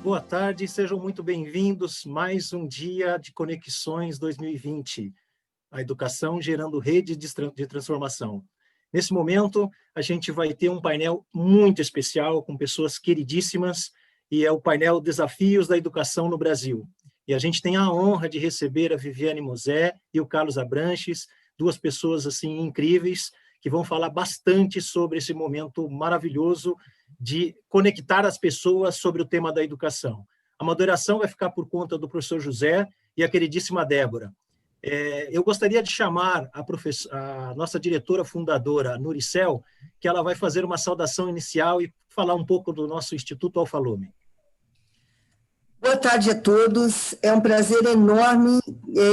Boa tarde, sejam muito bem-vindos. Mais um dia de Conexões 2020. A educação gerando rede de transformação. Nesse momento, a gente vai ter um painel muito especial com pessoas queridíssimas e é o painel Desafios da Educação no Brasil. E a gente tem a honra de receber a Viviane Mosé e o Carlos Abranches, duas pessoas assim incríveis que vão falar bastante sobre esse momento maravilhoso de conectar as pessoas sobre o tema da educação. A moderação vai ficar por conta do professor José e a queridíssima Débora. Eu gostaria de chamar a nossa diretora fundadora, Nuricel, que ela vai fazer uma saudação inicial e falar um pouco do nosso Instituto Alfa Lumen. Boa tarde a todos, é um prazer enorme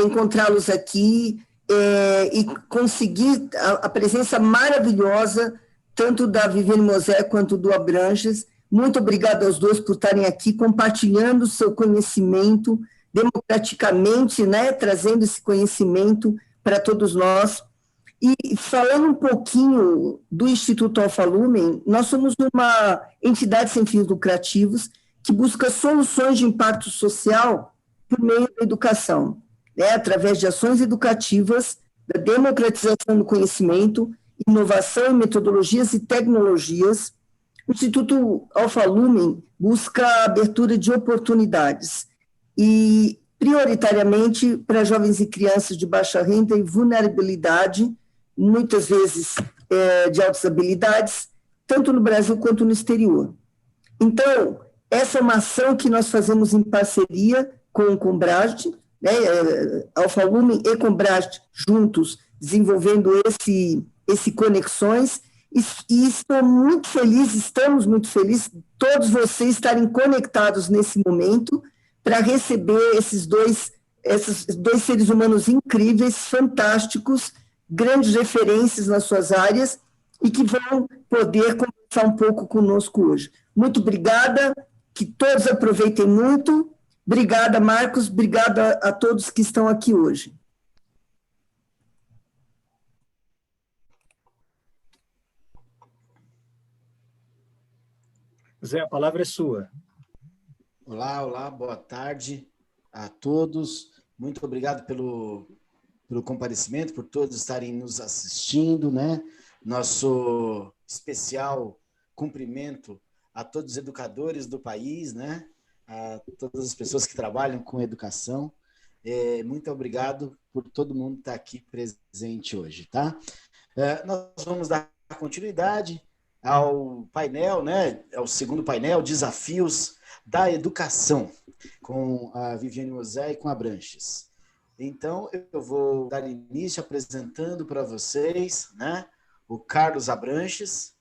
encontrá-los aqui e conseguir a presença maravilhosa tanto da Viviane Mosé quanto do Abranches. Muito obrigada aos dois por estarem aqui compartilhando o seu conhecimento democraticamente, né, trazendo esse conhecimento para todos nós. E falando um pouquinho do Instituto Alfa Lumen, nós somos uma entidade sem fins lucrativos que busca soluções de impacto social por meio da educação, né, através de ações educativas, da democratização do conhecimento, inovação em metodologias e tecnologias. O Instituto Alfa Lumen busca a abertura de oportunidades e, prioritariamente, para jovens e crianças de baixa renda e vulnerabilidade, muitas vezes de altas habilidades, tanto no Brasil quanto no exterior. Então, essa é uma ação que nós fazemos em parceria com o Combrasd, né, Alfa Lumen e Combrasd juntos, desenvolvendo esse Conexões, e estou muito feliz, estamos muito felizes, todos vocês estarem conectados nesse momento para receber esses dois seres humanos incríveis, fantásticos, grandes referências nas suas áreas e que vão poder conversar um pouco conosco hoje. Muito obrigada, que todos aproveitem muito. Obrigada, Marcos, obrigada a todos que estão aqui hoje. Zé, a palavra é sua. Olá, boa tarde a todos. Muito obrigado pelo comparecimento, por todos estarem nos assistindo, né? Nosso especial cumprimento a todos os educadores do país, né? A todas as pessoas que trabalham com educação. Muito obrigado por todo mundo estar aqui presente hoje, tá? Nós vamos dar continuidade ao painel, né? Ao segundo painel, Desafios da Educação, com a Viviane Mosé e com a Abranches. Então, eu vou dar início apresentando para vocês, né, o Carlos Abranches,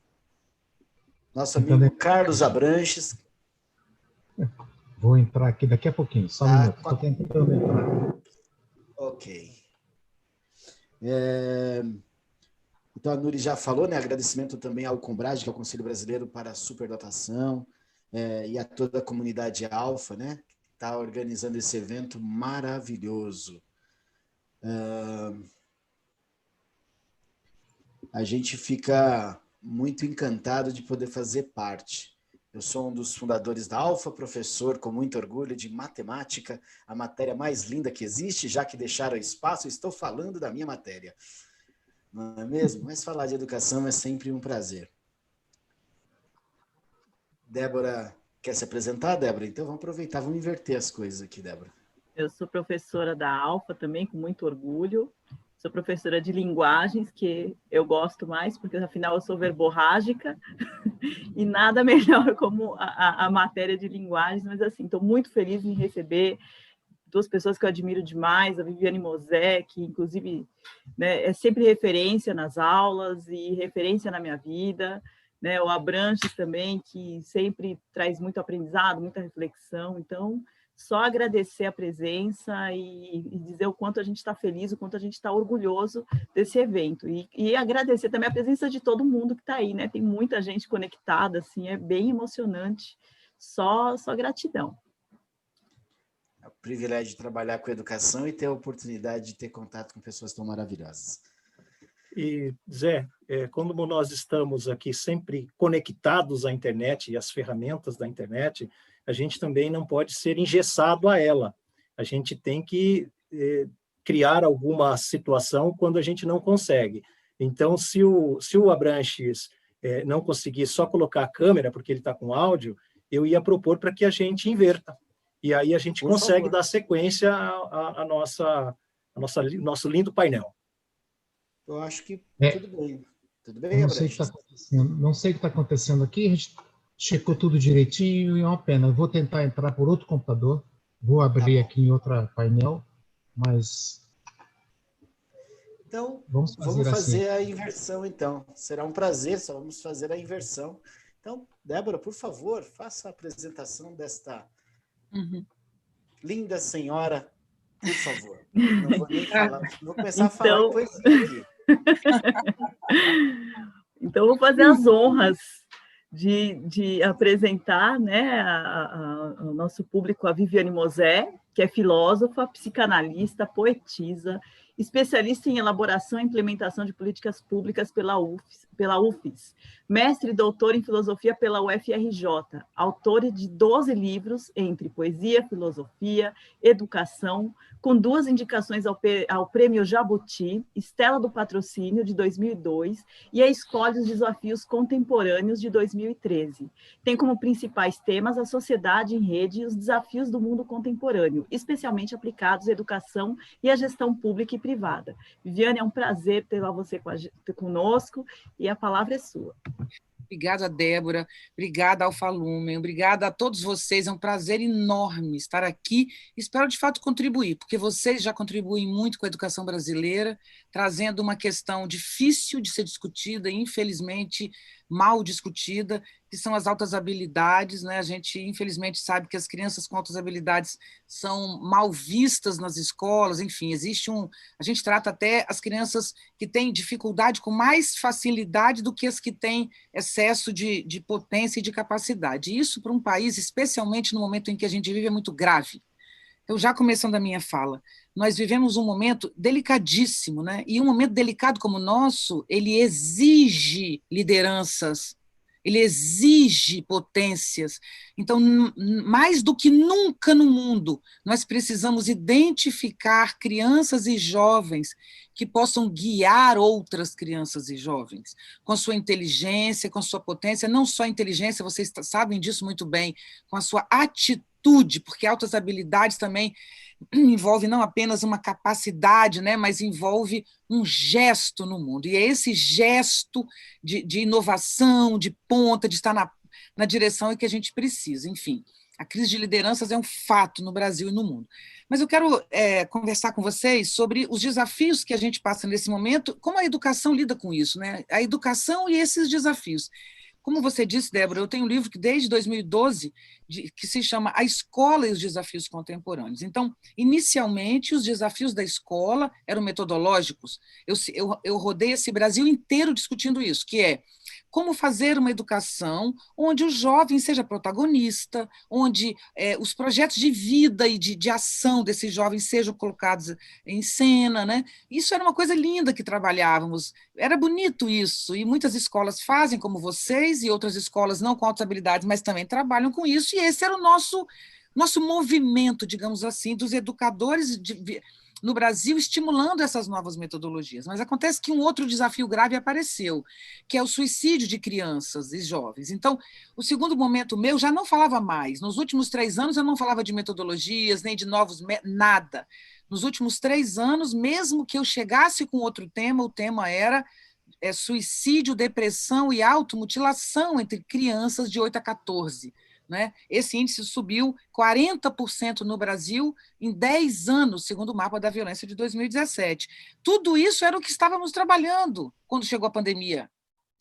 nosso amigo Carlos Abranches. Vou entrar aqui daqui a pouquinho, só um minuto. Estou tentando entrar. Ok. Então, a Nuri já falou, né? Agradecimento também ao Combrasd, que é o Conselho Brasileiro para a Superdotação, e a toda a comunidade Alfa, né? Que está organizando esse evento maravilhoso. A gente fica muito encantado de poder fazer parte. Eu sou um dos fundadores da Alfa, professor com muito orgulho de matemática, a matéria mais linda que existe, já que deixaram espaço, estou falando da minha matéria. Não é mesmo? Mas falar de educação é sempre um prazer. Débora, quer se apresentar, Débora? Então vamos aproveitar, vamos inverter as coisas aqui, Débora. Eu sou professora da Alfa também, com muito orgulho. Sou professora de linguagens, que eu gosto mais, porque afinal eu sou verborrágica, e nada melhor como a matéria de linguagens, mas assim, estou muito feliz em receber duas pessoas que eu admiro demais, a Viviane Mosé, que inclusive, né, é sempre referência nas aulas e referência na minha vida, né, o Abranches também, que sempre traz muito aprendizado, muita reflexão. Então, só agradecer a presença e dizer o quanto a gente está feliz, o quanto a gente está orgulhoso desse evento. E agradecer também a presença de todo mundo que está aí, né? Tem muita gente conectada, assim, é bem emocionante. Só gratidão. É o privilégio de trabalhar com educação e ter a oportunidade de ter contato com pessoas tão maravilhosas. E, Zé, como nós estamos aqui sempre conectados à internet e às ferramentas da internet, a gente também não pode ser engessado a ela. A gente tem que criar alguma situação quando a gente não consegue. Então, se o Abranches não conseguir só colocar a câmera, porque ele está com áudio, eu ia propor para que a gente inverta. E aí a gente consegue dar sequência à nosso lindo painel. Eu acho que tudo bem. Tudo bem, eu não sei o que está acontecendo. Não sei o que está acontecendo aqui. A gente checou tudo direitinho e é uma pena. Eu vou tentar entrar por outro computador. Vou abrir aqui em outro painel, mas... Então, vamos fazer assim. A inversão, então. Será um prazer, só vamos fazer a inversão. Então, Débora, por favor, faça a apresentação desta linda senhora, por favor. Não vou nem falar, vou começar a falar poesia aqui. Então, vou fazer as honras de apresentar, né, ao nosso público a Viviane Mosé, que é filósofa, psicanalista, poetisa, especialista em elaboração e implementação de políticas públicas pela UFES, mestre e doutor em filosofia pela UFRJ, autora de 12 livros entre poesia, filosofia, educação, com 2 indicações ao Prêmio Jabuti, Estela do Patrocínio, de 2002, e a Escolhe os Desafios Contemporâneos, de 2013. Tem como principais temas a sociedade em rede e os desafios do mundo contemporâneo, especialmente aplicados à educação e à gestão pública e privada. Viviane, é um prazer ter você conosco, e a palavra é sua. Obrigada, Débora, obrigada, Alfa Lumen, obrigada a todos vocês, é um prazer enorme estar aqui, espero de fato contribuir, porque vocês já contribuem muito com a educação brasileira, trazendo uma questão difícil de ser discutida, infelizmente mal discutida, que são as altas habilidades, né? A gente, infelizmente, sabe que as crianças com altas habilidades são mal vistas nas escolas, enfim, a gente trata até as crianças que têm dificuldade com mais facilidade do que as que têm excesso de potência e de capacidade. E isso, para um país, especialmente no momento em que a gente vive, é muito grave. Então, já começando a minha fala, nós vivemos um momento delicadíssimo, né? E um momento delicado como o nosso, ele exige lideranças, ele exige potências. Então, mais do que nunca no mundo, nós precisamos identificar crianças e jovens que possam guiar outras crianças e jovens, com a sua inteligência, com a sua potência, não só a inteligência, vocês sabem disso muito bem, com a sua atitude, porque altas habilidades também envolve não apenas uma capacidade, né, mas envolve um gesto no mundo. E é esse gesto de inovação, de ponta, de estar na direção que a gente precisa. Enfim, a crise de lideranças é um fato no Brasil e no mundo. Mas eu quero conversar com vocês sobre os desafios que a gente passa nesse momento, como a educação lida com isso, né? A educação e esses desafios. Como você disse, Débora, eu tenho um livro que desde 2012 que se chama A Escola e os Desafios Contemporâneos. Então, inicialmente, os desafios da escola eram metodológicos. Eu rodei esse Brasil inteiro discutindo isso, que é como fazer uma educação onde o jovem seja protagonista, onde os projetos de vida e de ação desses jovens sejam colocados em cena, né? Isso era uma coisa linda que trabalhávamos, era bonito isso, e muitas escolas fazem como vocês, e outras escolas não com altas habilidades, mas também trabalham com isso, e esse era o nosso movimento, digamos assim, dos educadores no Brasil, estimulando essas novas metodologias. Mas acontece que um outro desafio grave apareceu, que é o suicídio de crianças e jovens. Então, o segundo momento meu já não falava mais. Nos últimos 3 anos, eu não falava de metodologias, nem de novos, nada. Nos últimos 3 anos, mesmo que eu chegasse com outro tema, o tema era suicídio, depressão e automutilação entre crianças de 8 a 14. Né? Esse índice subiu 40% no Brasil em 10 anos, segundo o mapa da violência de 2017. Tudo isso era o que estávamos trabalhando quando chegou a pandemia.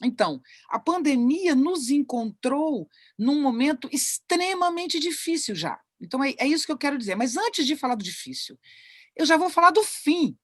Então, a pandemia nos encontrou num momento extremamente difícil já. Então, é isso que eu quero dizer. Mas antes de falar do difícil, eu já vou falar do fim.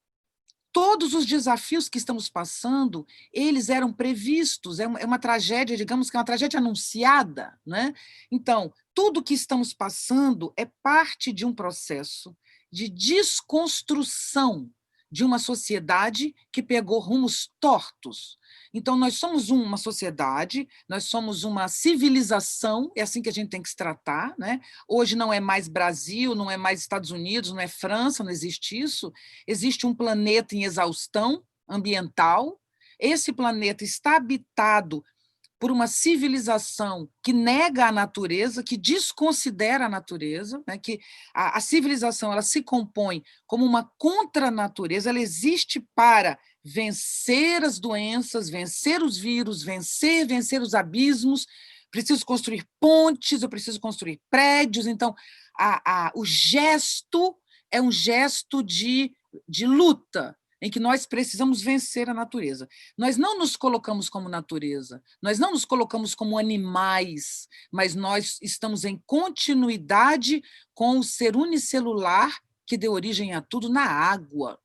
Todos os desafios que estamos passando, eles eram previstos, é uma tragédia, digamos que é uma tragédia anunciada, né? Então, tudo que estamos passando é parte de um processo de desconstrução de uma sociedade que pegou rumos tortos. Então, nós somos uma sociedade, nós somos uma civilização, é assim que a gente tem que se tratar, né? Hoje não é mais Brasil, não é mais Estados Unidos, não é França, não existe isso. Existe um planeta em exaustão ambiental. Esse planeta está habitado por uma civilização que nega a natureza, que desconsidera a natureza, né? Que a civilização ela se compõe como uma contra-natureza, ela existe para vencer as doenças, vencer os vírus, vencer os abismos. Preciso construir pontes, eu preciso construir prédios. Então, o gesto é um gesto de luta, em que nós precisamos vencer a natureza. Nós não nos colocamos como natureza, nós não nos colocamos como animais, mas nós estamos em continuidade com o ser unicelular que deu origem a tudo na água.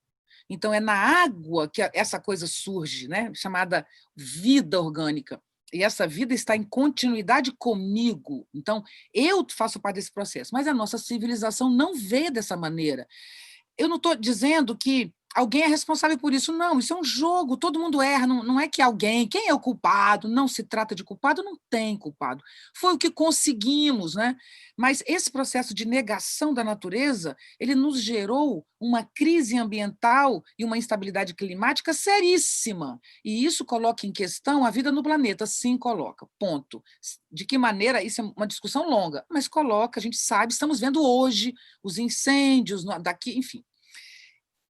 Então, é na água que essa coisa surge, né? Chamada vida orgânica. E essa vida está em continuidade comigo. Então, eu faço parte desse processo, mas a nossa civilização não vê dessa maneira. Eu não estou dizendo que alguém é responsável por isso, não, isso é um jogo, todo mundo erra, não é que alguém, quem é o culpado, não se trata de culpado, não tem culpado, foi o que conseguimos, né? Mas esse processo de negação da natureza, ele nos gerou uma crise ambiental e uma instabilidade climática seríssima, e isso coloca em questão a vida no planeta, sim, coloca, ponto. De que maneira, isso é uma discussão longa, mas coloca, a gente sabe, estamos vendo hoje os incêndios daqui, enfim.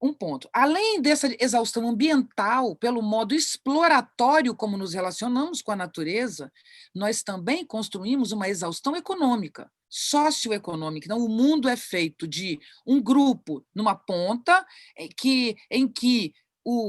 Um ponto. Além dessa exaustão ambiental, pelo modo exploratório como nos relacionamos com a natureza, nós também construímos uma exaustão econômica, socioeconômica. Então, o mundo é feito de um grupo numa ponta em que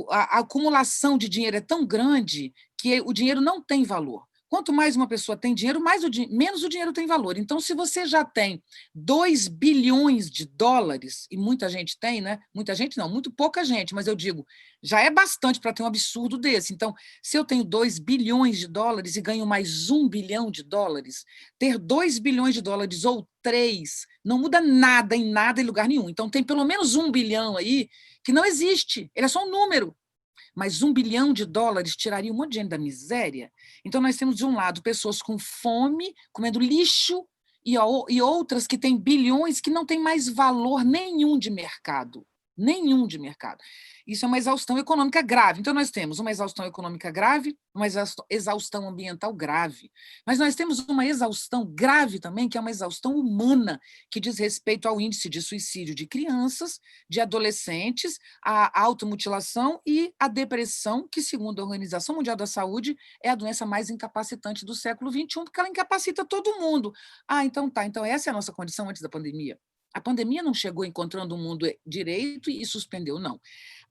a acumulação de dinheiro é tão grande que o dinheiro não tem valor. Quanto mais uma pessoa tem dinheiro, menos o dinheiro tem valor. Então, se você já tem 2 bilhões de dólares, e muita gente tem, né? Muita gente não, muito pouca gente, mas eu digo, já é bastante para ter um absurdo desse. Então, se eu tenho 2 bilhões de dólares e ganho mais 1 bilhão de dólares, ter 2 bilhões de dólares ou 3 não muda nada em lugar nenhum. Então, tem pelo menos 1 bilhão aí que não existe, ele é só um número. Mas 1 bilhão de dólares tiraria um monte de gente da miséria. Então, nós temos, de um lado, pessoas com fome, comendo lixo, e outras que têm bilhões que não têm mais valor nenhum de mercado. Nenhum de mercado. Isso é uma exaustão econômica grave. Então, nós temos uma exaustão econômica grave, uma exaustão ambiental grave. Mas nós temos uma exaustão grave também, que é uma exaustão humana, que diz respeito ao índice de suicídio de crianças, de adolescentes, a automutilação e a depressão, que, segundo a Organização Mundial da Saúde, é a doença mais incapacitante do século XXI, porque ela incapacita todo mundo. Então tá. Então, essa é a nossa condição antes da pandemia. A pandemia não chegou encontrando o mundo direito e suspendeu, não.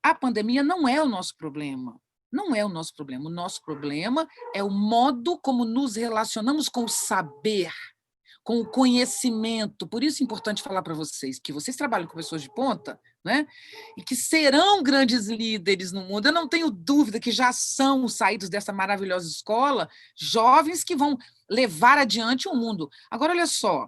A pandemia não é o nosso problema. Não é o nosso problema. O nosso problema é o modo como nos relacionamos com o saber, com o conhecimento. Por isso é importante falar para vocês que vocês trabalham com pessoas de ponta, né? E que serão grandes líderes no mundo. Eu não tenho dúvida que já são saídos dessa maravilhosa escola jovens que vão levar adiante o mundo. Agora, olha só.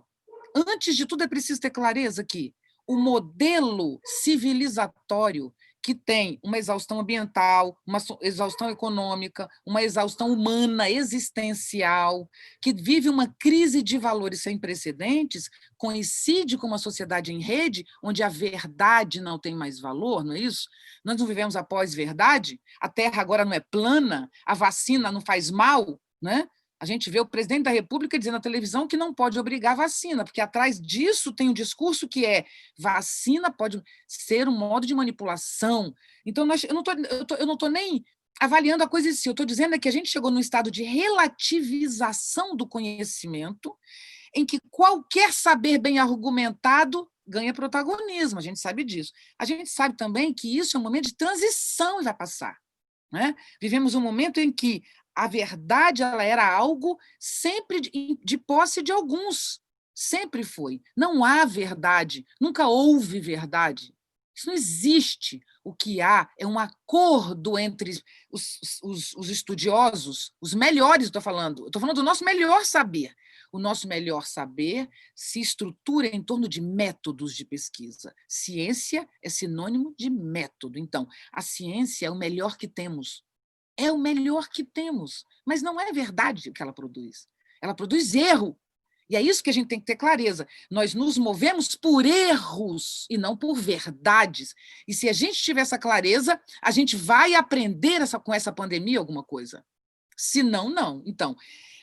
Antes de tudo, é preciso ter clareza que o modelo civilizatório que tem uma exaustão ambiental, uma exaustão econômica, uma exaustão humana, existencial, que vive uma crise de valores sem precedentes, coincide com uma sociedade em rede, onde a verdade não tem mais valor, não é isso? Nós não vivemos a pós-verdade, a Terra agora não é plana, a vacina não faz mal, né? A gente vê o presidente da República dizendo na televisão que não pode obrigar a vacina, porque atrás disso tem um discurso que é vacina pode ser um modo de manipulação. Então, eu não estou nem avaliando a coisa em si, eu estou dizendo que a gente chegou num estado de relativização do conhecimento, em que qualquer saber bem argumentado ganha protagonismo, a gente sabe disso. A gente sabe também que isso é um momento de transição e vai passar, né? Vivemos um momento em que a verdade ela era algo sempre de posse de alguns. Sempre foi. Não há verdade. Nunca houve verdade. Isso não existe. O que há é um acordo entre os estudiosos, os melhores, estou falando do nosso melhor saber. o nosso melhor saber se estrutura em torno de métodos de pesquisa. Ciência é sinônimo de método. Então, a ciência é o melhor que temos. É o melhor que temos. Mas não é verdade o que ela produz. Ela produz erro. E é isso que a gente tem que ter clareza. Nós nos movemos por erros e não por verdades. E se a gente tiver essa clareza, a gente vai aprender com essa pandemia alguma coisa. Se não, não. Então,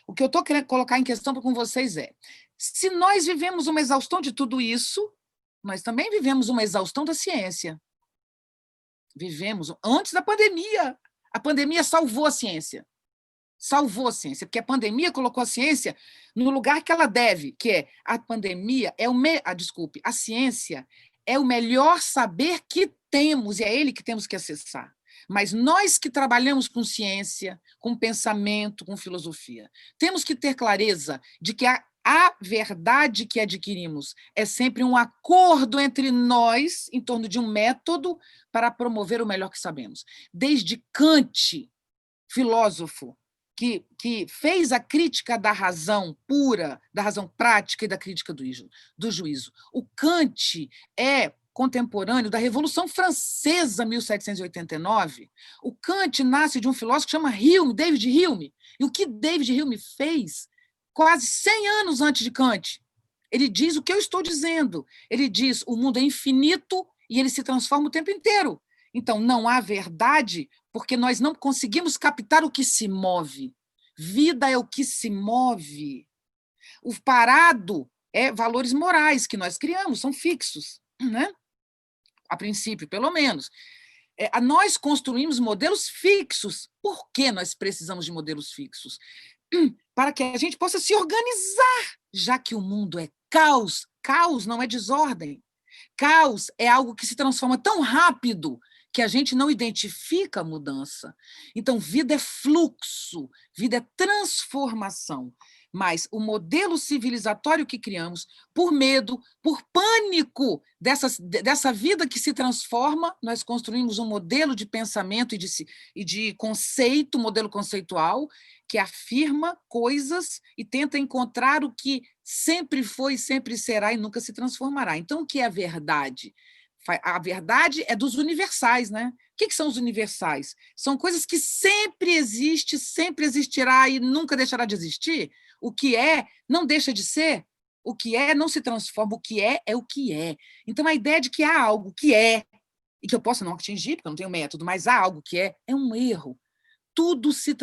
o que eu estou querendo colocar em questão com vocês é, se nós vivemos uma exaustão de tudo isso, nós também vivemos uma exaustão da ciência. Vivemos antes da pandemia. A pandemia salvou a ciência. Salvou a ciência, porque a pandemia colocou a ciência no lugar que ela deve, que é a pandemia é a ciência é o melhor saber que temos, e é ele que temos que acessar. Mas nós que trabalhamos com ciência, com pensamento, com filosofia, temos que ter clareza de que a verdade que adquirimos é sempre um acordo entre nós em torno de um método para promover o melhor que sabemos. Desde Kant, filósofo, que fez a crítica da razão pura, da razão prática e da crítica do juízo. O Kant é contemporâneo da Revolução Francesa, 1789. O Kant nasce de um filósofo que chama Hume, David Hume. E o que David Hume fez quase 100 anos antes de Kant? Ele diz o que eu estou dizendo. Ele diz o mundo é infinito e ele se transforma o tempo inteiro. Então, não há verdade porque nós não conseguimos captar o que se move. Vida é o que se move. O parado é valores morais que nós criamos, são fixos, né? A princípio, pelo menos. Nós construímos modelos fixos. Por que nós precisamos de modelos fixos? Para que a gente possa se organizar, já que o mundo é caos. Caos não é desordem. Caos é algo que se transforma tão rápido que a gente não identifica a mudança. Então, vida é fluxo, vida é transformação. Mas o modelo civilizatório que criamos, por medo, por pânico dessa vida que se transforma, nós construímos um modelo de pensamento e de conceito, modelo conceitual, que afirma coisas e tenta encontrar o que sempre foi, sempre será e nunca se transformará. Então, o que é a verdade? A verdade é dos universais, né? O que são os universais? São coisas que sempre existe, sempre existirá e nunca deixará de existir. O que é não deixa de ser. O que é não se transforma. O que é o que é. Então, a ideia de que há algo que é, e que eu posso não atingir, porque eu não tenho método, mas há algo que é um erro.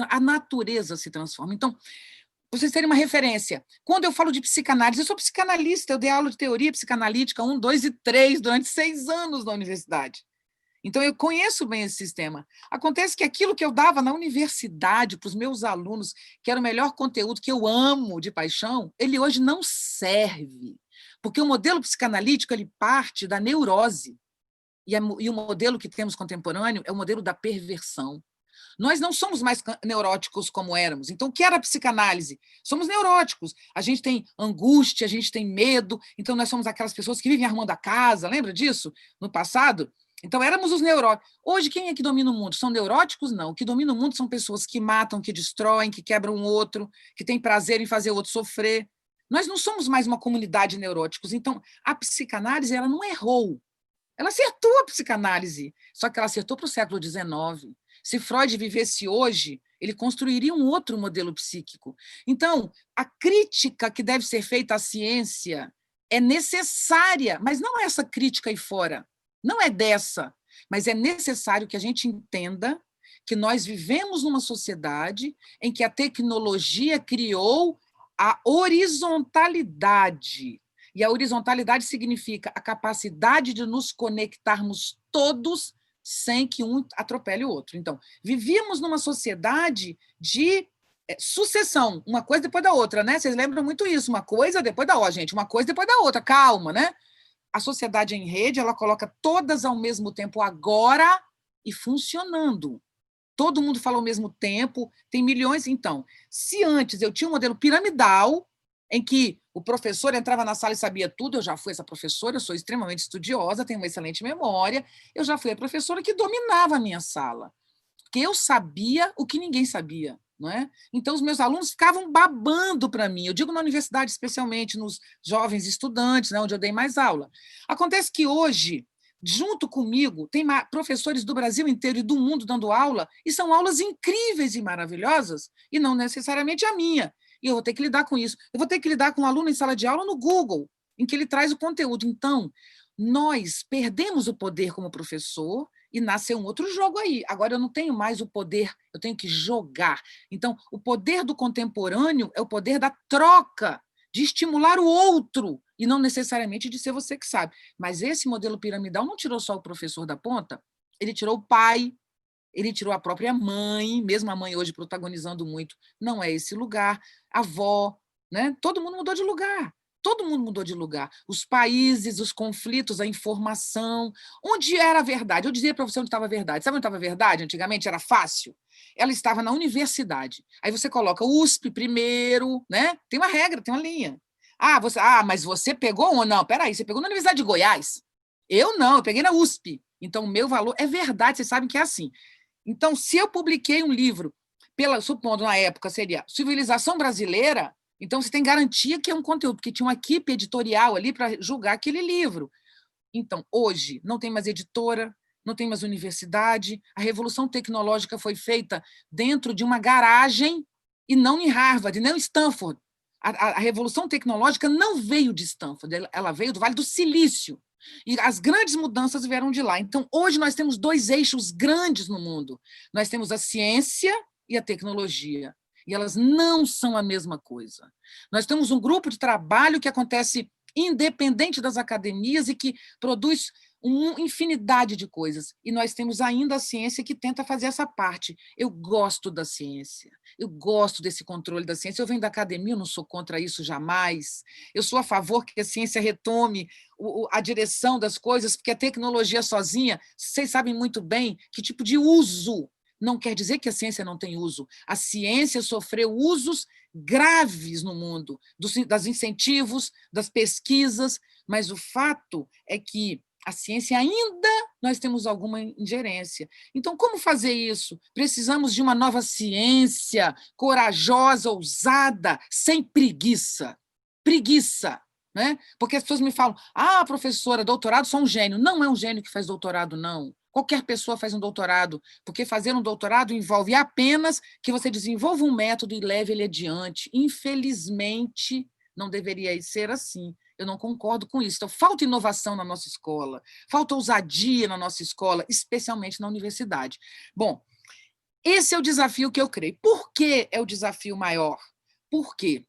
A natureza se transforma. Então, para vocês terem uma referência, quando eu falo de psicanálise, eu sou psicanalista, eu dei aula de teoria psicanalítica 1, 2 e 3 durante 6 anos na universidade. Então, eu conheço bem esse sistema. Acontece que aquilo que eu dava na universidade para os meus alunos, que era o melhor conteúdo que eu amo de paixão, ele hoje não serve. Porque o modelo psicanalítico ele parte da neurose. E o modelo que temos contemporâneo é o modelo da perversão. Nós não somos mais neuróticos como éramos. Então, o que era a psicanálise? Somos neuróticos. A gente tem angústia, a gente tem medo. Então, nós somos aquelas pessoas que vivem arrumando a casa. Lembra disso? No passado? Então, éramos os neuróticos. Hoje, quem é que domina o mundo? São neuróticos? Não. O que domina o mundo são pessoas que matam, que destroem, que quebram o outro, que têm prazer em fazer o outro sofrer. Nós não somos mais uma comunidade de neuróticos. Então, a psicanálise ela não errou. Ela acertou a psicanálise, só que ela acertou para o século XIX. Se Freud vivesse hoje, ele construiria um outro modelo psíquico. Então, a crítica que deve ser feita à ciência é necessária, mas não é essa crítica aí fora. Não é dessa, mas é necessário que a gente entenda que nós vivemos numa sociedade em que a tecnologia criou a horizontalidade. E a horizontalidade significa a capacidade de nos conectarmos todos sem que um atropele o outro. Então, vivíamos numa sociedade de sucessão, uma coisa depois da outra, né? Vocês lembram muito isso, uma coisa depois da outra, gente, uma coisa depois da outra, calma, né? A sociedade em rede, ela coloca todas ao mesmo tempo agora e funcionando. Todo mundo fala ao mesmo tempo, tem milhões. Então, se antes eu tinha um modelo piramidal, em que o professor entrava na sala e sabia tudo, eu já fui essa professora, eu sou extremamente estudiosa, tenho uma excelente memória, eu já fui a professora que dominava a minha sala, porque eu sabia o que ninguém sabia. não é? Então, os meus alunos ficavam babando para mim. Eu digo na universidade, especialmente nos jovens estudantes, né, onde eu dei mais aula. Acontece que hoje, junto comigo, tem professores do Brasil inteiro e do mundo dando aula, e são aulas incríveis e maravilhosas, e não necessariamente a minha. E eu vou ter que lidar com isso. Eu vou ter que lidar com um aluno em sala de aula no Google, em que ele traz o conteúdo. Então, nós perdemos o poder como professor e nasceu um outro jogo aí. Agora eu não tenho mais o poder, eu tenho que jogar. Então, o poder do contemporâneo é o poder da troca, de estimular o outro, e não necessariamente de ser você que sabe. Mas esse modelo piramidal não tirou só o professor da ponta, ele tirou o pai, ele tirou a própria mãe, mesmo a mãe hoje protagonizando muito, não é esse lugar, a avó, né? Todo mundo mudou de lugar. Todo mundo mudou de lugar. Os países, os conflitos, a informação. Onde era a verdade? Eu dizia para você onde estava a verdade. Sabe onde estava a verdade? Antigamente era fácil. Ela estava na universidade. Aí você coloca USP primeiro, né? Tem uma regra, tem uma linha. Mas você pegou ou não? Peraí, você pegou na Universidade de Goiás? Eu não, eu peguei na USP. Então, o meu valor é verdade, vocês sabem que é assim. Então, se eu publiquei um livro, supondo na época seria Civilização Brasileira, então você tem garantia que é um conteúdo, porque tinha uma equipe editorial ali para julgar aquele livro. Então, hoje, não tem mais editora, não tem mais universidade, a revolução tecnológica foi feita dentro de uma garagem e não em Harvard, não em Stanford. A revolução tecnológica não veio de Stanford, ela veio do Vale do Silício. E as grandes mudanças vieram de lá. Então, hoje nós temos 2 eixos grandes no mundo. Nós temos a ciência e a tecnologia. E elas não são a mesma coisa. Nós temos um grupo de trabalho que acontece independente das academias e que produz uma infinidade de coisas. E nós temos ainda a ciência que tenta fazer essa parte. Eu gosto da ciência, eu gosto desse controle da ciência. Eu venho da academia, eu não sou contra isso jamais. Eu sou a favor que a ciência retome a direção das coisas, porque a tecnologia sozinha, vocês sabem muito bem que tipo de uso. Não quer dizer que a ciência não tem uso. A ciência sofreu usos graves no mundo, dos incentivos, das pesquisas, mas o fato é que a ciência ainda nós temos alguma ingerência. Então, como fazer isso? Precisamos de uma nova ciência, corajosa, ousada, sem preguiça. Preguiça. Né? Porque as pessoas me falam, professora, doutorado, sou um gênio. Não é um gênio que faz doutorado, não. Qualquer pessoa faz um doutorado, porque fazer um doutorado envolve apenas que você desenvolva um método e leve ele adiante. Infelizmente, não deveria ser assim. Eu não concordo com isso. Então, falta inovação na nossa escola, falta ousadia na nossa escola, especialmente na universidade. Bom, esse é o desafio que eu creio. Por que é o desafio maior? Por quê?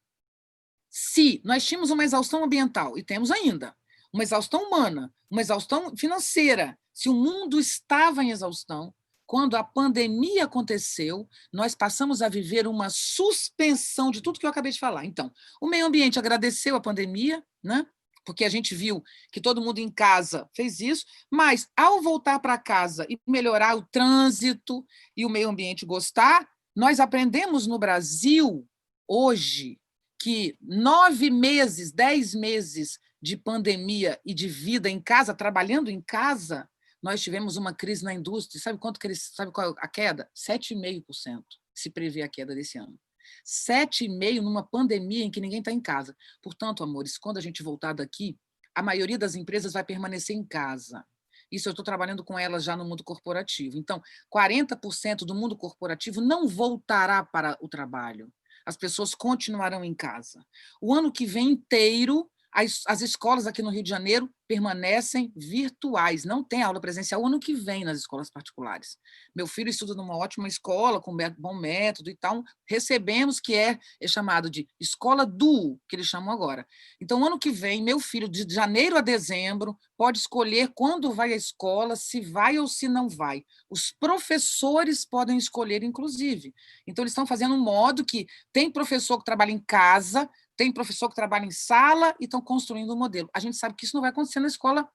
Se nós tínhamos uma exaustão ambiental, e temos ainda, uma exaustão humana, uma exaustão financeira, se o mundo estava em exaustão, quando a pandemia aconteceu, nós passamos a viver uma suspensão de tudo que eu acabei de falar. Então, o meio ambiente agradeceu a pandemia, né? Porque a gente viu que todo mundo em casa fez isso, mas ao voltar para casa e melhorar o trânsito e o meio ambiente gostar, nós aprendemos no Brasil, hoje, que 9 meses, 10 meses de pandemia e de vida em casa, trabalhando em casa, nós tivemos uma crise na indústria. Sabe qual é a queda? 7,5% se prevê a queda desse ano. 7,5% numa pandemia em que ninguém está em casa. Portanto, amores, quando a gente voltar daqui, a maioria das empresas vai permanecer em casa. Isso eu estou trabalhando com elas já no mundo corporativo. Então, 40% do mundo corporativo não voltará para o trabalho. As pessoas continuarão em casa. O ano que vem inteiro, as escolas aqui no Rio de Janeiro permanecem virtuais, não tem aula presencial o ano que vem nas escolas particulares. Meu filho estuda numa ótima escola, com bom método e tal, recebemos que é chamado de escola duo, que eles chamam agora. Então, o ano que vem, meu filho, de janeiro a dezembro, pode escolher quando vai à escola, se vai ou se não vai. Os professores podem escolher, inclusive. Então, eles estão fazendo um modo que tem professor que trabalha em casa, tem professor que trabalha em sala e estão construindo um modelo. A gente sabe que isso não vai acontecer na escola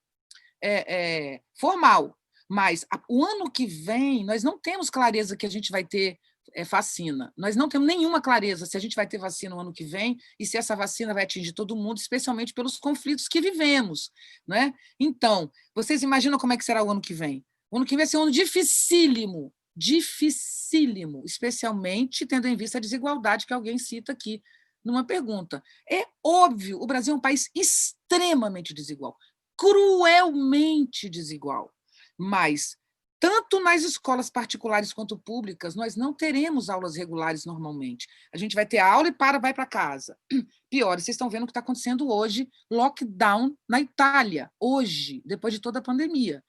formal, mas o ano que vem nós não temos clareza que a gente vai ter vacina. Nós não temos nenhuma clareza se a gente vai ter vacina no ano que vem e se essa vacina vai atingir todo mundo, especialmente pelos conflitos que vivemos. Né? Então, vocês imaginam como é que será o ano que vem? O ano que vem vai ser um ano dificílimo, dificílimo, especialmente tendo em vista a desigualdade que alguém cita aqui numa pergunta. É óbvio, o Brasil é um país extremamente desigual, cruelmente desigual, mas tanto nas escolas particulares quanto públicas, nós não teremos aulas regulares normalmente. A gente vai ter aula e vai para casa. Pior, vocês estão vendo o que está acontecendo hoje, lockdown na Itália, hoje, depois de toda a pandemia.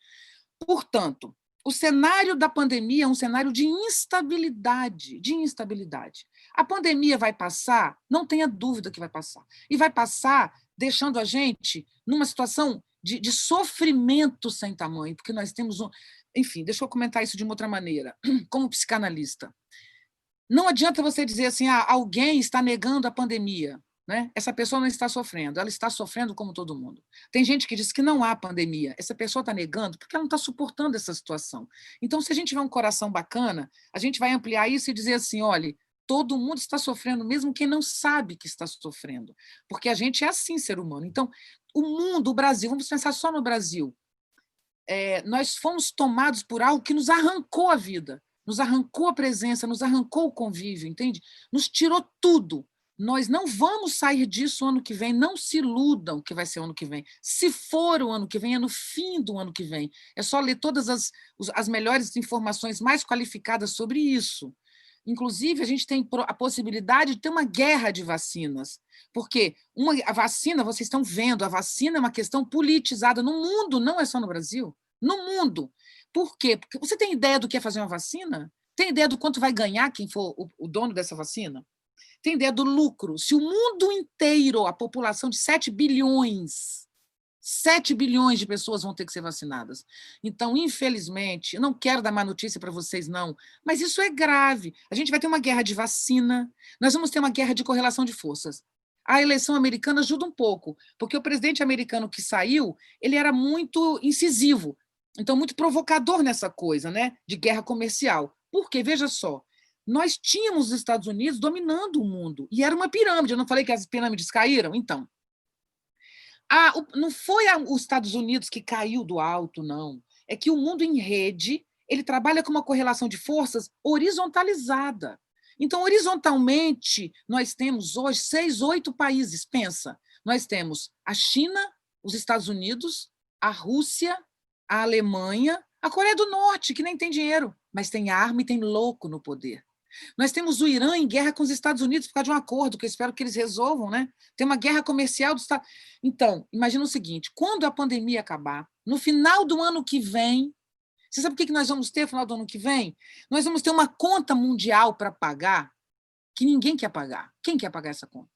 Portanto, o cenário da pandemia é um cenário de instabilidade, de instabilidade. A pandemia vai passar, não tenha dúvida que vai passar. E vai passar deixando a gente numa situação de sofrimento sem tamanho, porque nós temos um... Enfim, deixa eu comentar isso de uma outra maneira. Como psicanalista, não adianta você dizer assim, alguém está negando a pandemia, né? Essa pessoa não está sofrendo, ela está sofrendo como todo mundo. Tem gente que diz que não há pandemia, essa pessoa está negando porque ela não está suportando essa situação. Então, se a gente tiver um coração bacana, a gente vai ampliar isso e dizer assim, olha, todo mundo está sofrendo, mesmo quem não sabe que está sofrendo, porque a gente é assim, ser humano. Então, o mundo, o Brasil, vamos pensar só no Brasil, nós fomos tomados por algo que nos arrancou a vida, nos arrancou a presença, nos arrancou o convívio, entende? Nos tirou tudo. Nós não vamos sair disso o ano que vem, não se iludam que vai ser o ano que vem. Se for o ano que vem, é no fim do ano que vem. É só ler todas as melhores informações mais qualificadas sobre isso. Inclusive, a gente tem a possibilidade de ter uma guerra de vacinas, porque a vacina, vocês estão vendo, a vacina é uma questão politizada no mundo, não é só no Brasil, no mundo. Por quê? Porque você tem ideia do que é fazer uma vacina? Tem ideia do quanto vai ganhar quem for o dono dessa vacina? Tem ideia do lucro? Se o mundo inteiro, a população de 7 bilhões de pessoas vão ter que ser vacinadas. Então, infelizmente, eu não quero dar má notícia para vocês, não, mas isso é grave. A gente vai ter uma guerra de vacina, nós vamos ter uma guerra de correlação de forças. A eleição americana ajuda um pouco, porque o presidente americano que saiu, ele era muito incisivo, então muito provocador nessa coisa, né, de guerra comercial. Porque, veja só, nós tínhamos os Estados Unidos dominando o mundo, e era uma pirâmide. Eu não falei que as pirâmides caíram? Então, não foi os Estados Unidos que caiu do alto, não. É que o mundo em rede, ele trabalha com uma correlação de forças horizontalizada. Então, horizontalmente, nós temos hoje 6, 8 países. Pensa, nós temos a China, os Estados Unidos, a Rússia, a Alemanha, a Coreia do Norte, que nem tem dinheiro, mas tem arma e tem louco no poder. Nós temos o Irã em guerra com os Estados Unidos por causa de um acordo, que eu espero que eles resolvam, né? Tem uma guerra comercial dos Estados Unidos. Então, imagina o seguinte, quando a pandemia acabar, no final do ano que vem, você sabe o que nós vamos ter no final do ano que vem? Nós vamos ter uma conta mundial para pagar que ninguém quer pagar. Quem quer pagar essa conta?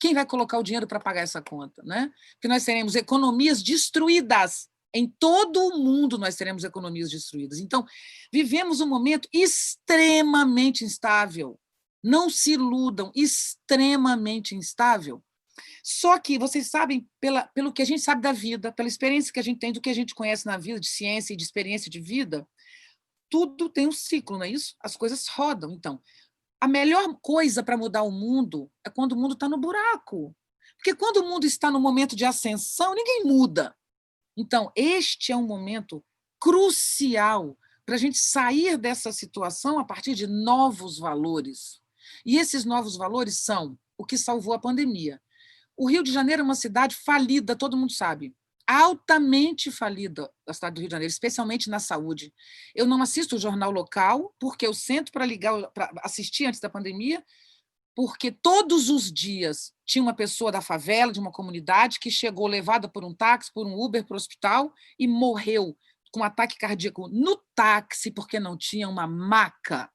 Quem vai colocar o dinheiro para pagar essa conta, né? Porque nós teremos economias destruídas. Em todo o mundo nós teremos economias destruídas. Então, vivemos um momento extremamente instável. Não se iludam, extremamente instável. Só que vocês sabem, pelo que a gente sabe da vida, pela experiência que a gente tem, do que a gente conhece na vida, de ciência e de experiência de vida, tudo tem um ciclo, não é isso? As coisas rodam. Então, a melhor coisa para mudar o mundo é quando o mundo está no buraco. Porque quando o mundo está no momento de ascensão, ninguém muda. Então, este é um momento crucial para a gente sair dessa situação a partir de novos valores. E esses novos valores são o que salvou a pandemia. O Rio de Janeiro é uma cidade falida, todo mundo sabe, altamente falida, a cidade do Rio de Janeiro, especialmente na saúde. Eu não assisto o jornal local, porque eu sento para assistir antes da pandemia, porque todos os dias tinha uma pessoa da favela, de uma comunidade, que chegou levada por um táxi, por um Uber para o hospital e morreu com um ataque cardíaco no táxi, porque não tinha uma maca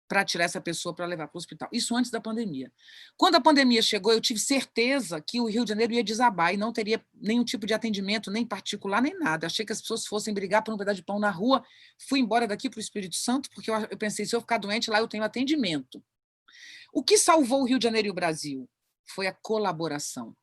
para tirar essa pessoa para levar para o hospital. Isso antes da pandemia. Quando a pandemia chegou, eu tive certeza que o Rio de Janeiro ia desabar e não teria nenhum tipo de atendimento, nem particular, nem nada. Achei que as pessoas fossem brigar por um pedaço de pão na rua. Fui embora daqui para o Espírito Santo, porque eu pensei, se eu ficar doente lá, eu tenho atendimento. O que salvou o Rio de Janeiro e o Brasil foi a colaboração.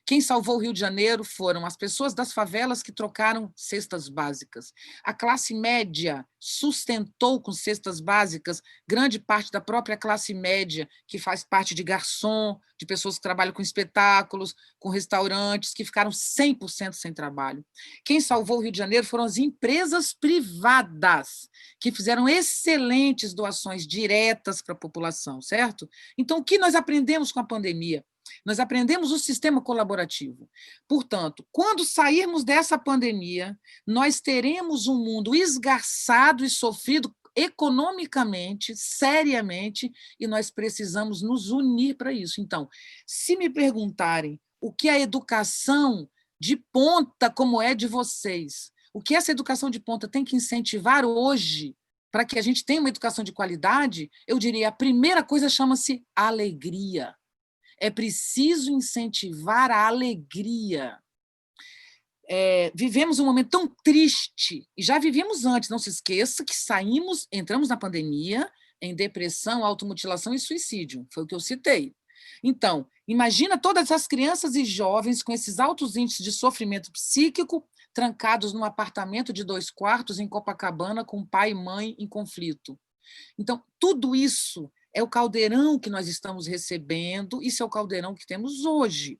Quem salvou o Rio de Janeiro foram as pessoas das favelas que trocaram cestas básicas. A classe média sustentou com cestas básicas grande parte da própria classe média, que faz parte de garçom, de pessoas que trabalham com espetáculos, com restaurantes, que ficaram 100% sem trabalho. Quem salvou o Rio de Janeiro foram as empresas privadas, que fizeram excelentes doações diretas para a população, certo? Então, o que nós aprendemos com a pandemia? Nós aprendemos o sistema colaborativo. Portanto, quando sairmos dessa pandemia, nós teremos um mundo esgarçado e sofrido economicamente, seriamente, e nós precisamos nos unir para isso. Então, se me perguntarem o que a educação de ponta, como é de vocês, o que essa educação de ponta tem que incentivar hoje para que a gente tenha uma educação de qualidade, eu diria, a primeira coisa chama-se alegria. É preciso incentivar a alegria. Vivemos um momento tão triste, e já vivíamos antes, não se esqueça que entramos na pandemia em depressão, automutilação e suicídio, foi o que eu citei. Então, imagina todas as crianças e jovens com esses altos índices de sofrimento psíquico, trancados num apartamento de 2 quartos em Copacabana, com pai e mãe em conflito. Então, tudo isso é o caldeirão que nós estamos recebendo, isso é o caldeirão que temos hoje.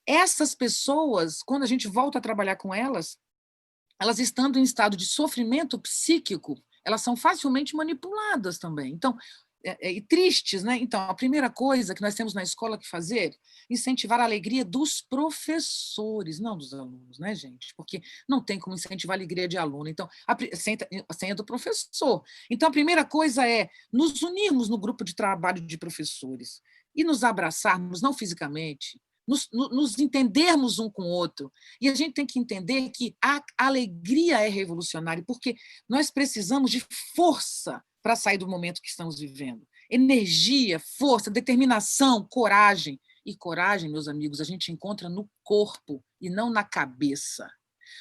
Essas pessoas, quando a gente volta a trabalhar com elas estando em estado de sofrimento psíquico, elas são facilmente manipuladas também. Então, e tristes, né? Então, a primeira coisa que nós temos na escola que fazer, incentivar a alegria dos professores, não dos alunos, né, gente? Porque não tem como incentivar a alegria de aluno. Então, a senha do professor. Então, a primeira coisa é nos unirmos no grupo de trabalho de professores e nos abraçarmos, não fisicamente, nos entendermos um com o outro. E a gente tem que entender que a alegria é revolucionária, porque nós precisamos de força para sair do momento que estamos vivendo. Energia, força, determinação, coragem. E coragem, meus amigos, a gente encontra no corpo e não na cabeça.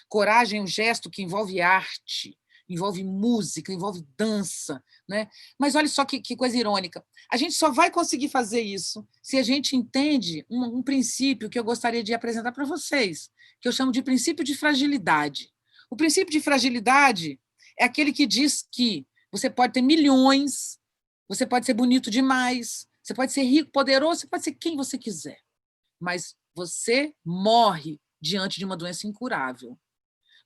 Coragem é um gesto que envolve arte, envolve música, envolve dança, né? Mas olha só que coisa irônica. A gente só vai conseguir fazer isso se a gente entende um princípio que eu gostaria de apresentar para vocês, que eu chamo de princípio de fragilidade. O princípio de fragilidade é aquele que diz que você pode ter milhões, você pode ser bonito demais, você pode ser rico, poderoso, você pode ser quem você quiser, mas você morre diante de uma doença incurável.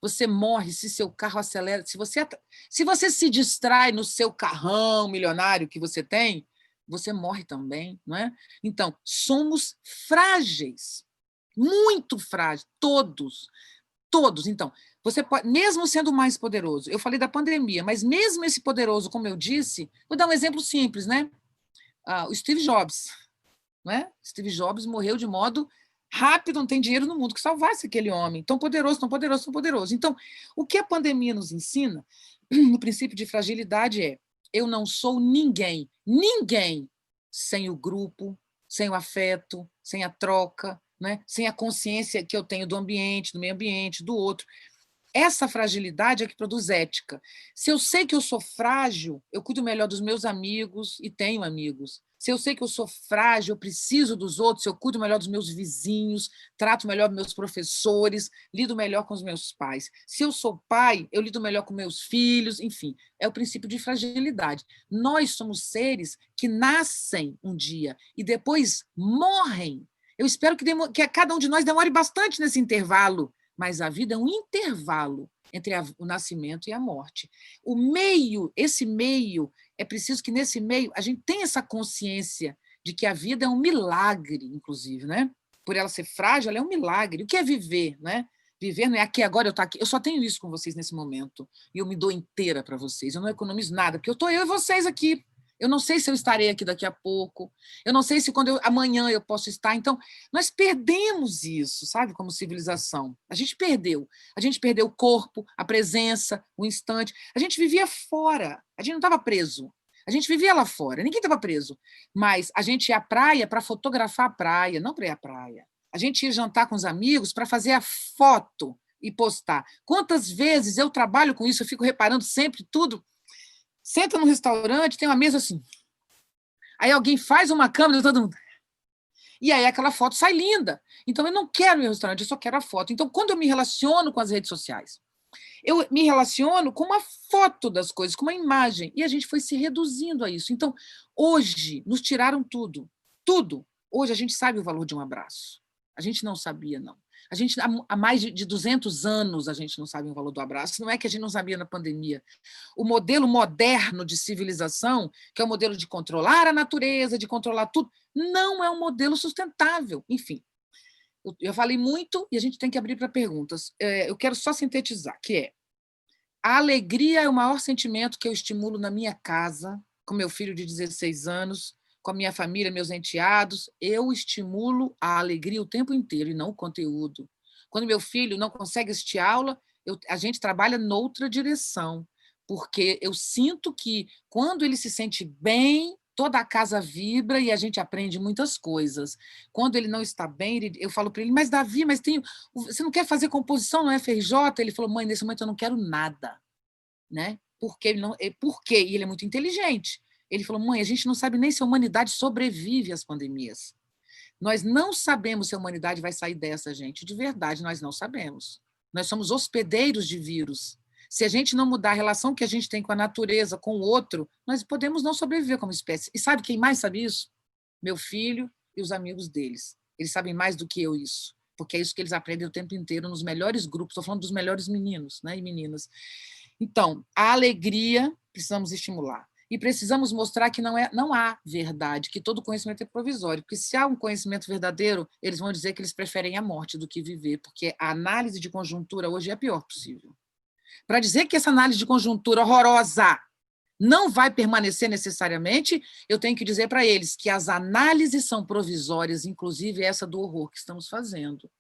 Você morre se seu carro acelera, se você se distrai no seu carrão milionário que você tem, você morre também, não é? Então, somos frágeis, muito frágeis, todos. Então, você pode, mesmo sendo mais poderoso, eu falei da pandemia, mas mesmo esse poderoso, como eu disse, vou dar um exemplo simples, né? O Steve Jobs, né? Steve Jobs morreu de modo rápido, não tem dinheiro no mundo que salvasse aquele homem, tão poderoso, tão poderoso, tão poderoso. Então, o que a pandemia nos ensina, no princípio de fragilidade, é: eu não sou ninguém sem o grupo, sem o afeto, sem a troca, né? Sem a consciência que eu tenho do ambiente, do meio ambiente, do outro. Essa fragilidade é que produz ética. Se eu sei que eu sou frágil, eu cuido melhor dos meus amigos e tenho amigos. Se eu sei que eu sou frágil, eu preciso dos outros, eu cuido melhor dos meus vizinhos, trato melhor meus professores, lido melhor com os meus pais. Se eu sou pai, eu lido melhor com meus filhos, enfim, é o princípio de fragilidade. Nós somos seres que nascem um dia e depois morrem. Eu espero que cada um de nós demore bastante nesse intervalo, mas a vida é um intervalo entre o nascimento e a morte. Esse meio, é preciso que nesse meio a gente tenha essa consciência de que a vida é um milagre, inclusive, né? Por ela ser frágil, ela é um milagre. O que é viver, né? Viver não é aqui, agora eu estou aqui. Eu só tenho isso com vocês nesse momento. E eu me dou inteira para vocês. Eu não economizo nada, porque eu e vocês aqui. Eu não sei se eu estarei aqui daqui a pouco. Eu não sei se amanhã eu posso estar. Então, nós perdemos isso, sabe, como civilização. A gente perdeu. A gente perdeu o corpo, a presença, o instante. A gente vivia fora. A gente não estava preso. A gente vivia lá fora. Ninguém estava preso. Mas a gente ia à praia para fotografar a praia, não para ir à praia. A gente ia jantar com os amigos para fazer a foto e postar. Quantas vezes eu trabalho com isso, eu fico reparando sempre tudo. Senta num restaurante, tem uma mesa assim. Aí alguém faz uma câmera, todo mundo. E aí aquela foto sai linda. Então, eu não quero ir ao restaurante, eu só quero a foto. Então, quando eu me relaciono com as redes sociais, eu me relaciono com uma foto das coisas, com uma imagem, e a gente foi se reduzindo a isso. Então, hoje, nos tiraram tudo, tudo. Hoje a gente sabe o valor de um abraço. A gente não sabia, não. A gente, há mais de 200 anos, a gente não sabe o valor do abraço. Não é que a gente não sabia na pandemia. O modelo moderno de civilização, que é o modelo de controlar a natureza, de controlar tudo, não é um modelo sustentável. Enfim, eu falei muito e a gente tem que abrir para perguntas. Eu quero só sintetizar, que é: a alegria é o maior sentimento que eu estimulo na minha casa, com meu filho de 16 anos, com a minha família, meus enteados. Eu estimulo a alegria o tempo inteiro e não o conteúdo. Quando meu filho não consegue assistir aula, a gente trabalha noutra direção, porque eu sinto que, quando ele se sente bem, toda a casa vibra e a gente aprende muitas coisas. Quando ele não está bem, eu falo para ele: mas Davi, você não quer fazer composição no FRJ? Ele falou: mãe, nesse momento eu não quero nada. Né? Por quê? E ele é muito inteligente. Ele falou: mãe, a gente não sabe nem se a humanidade sobrevive às pandemias. Nós não sabemos se a humanidade vai sair dessa, gente. De verdade, nós não sabemos. Nós somos hospedeiros de vírus. Se a gente não mudar a relação que a gente tem com a natureza, com o outro, nós podemos não sobreviver como espécie. E sabe quem mais sabe isso? Meu filho e os amigos deles. Eles sabem mais do que eu isso, porque é isso que eles aprendem o tempo inteiro nos melhores grupos. Estou falando dos melhores meninos, né, e meninas. Então, a alegria precisamos estimular. E precisamos mostrar que não há verdade, que todo conhecimento é provisório. Porque, se há um conhecimento verdadeiro, eles vão dizer que eles preferem a morte do que viver, porque a análise de conjuntura hoje é a pior possível. Para dizer que essa análise de conjuntura horrorosa não vai permanecer necessariamente, eu tenho que dizer para eles que as análises são provisórias, inclusive essa do horror que estamos fazendo.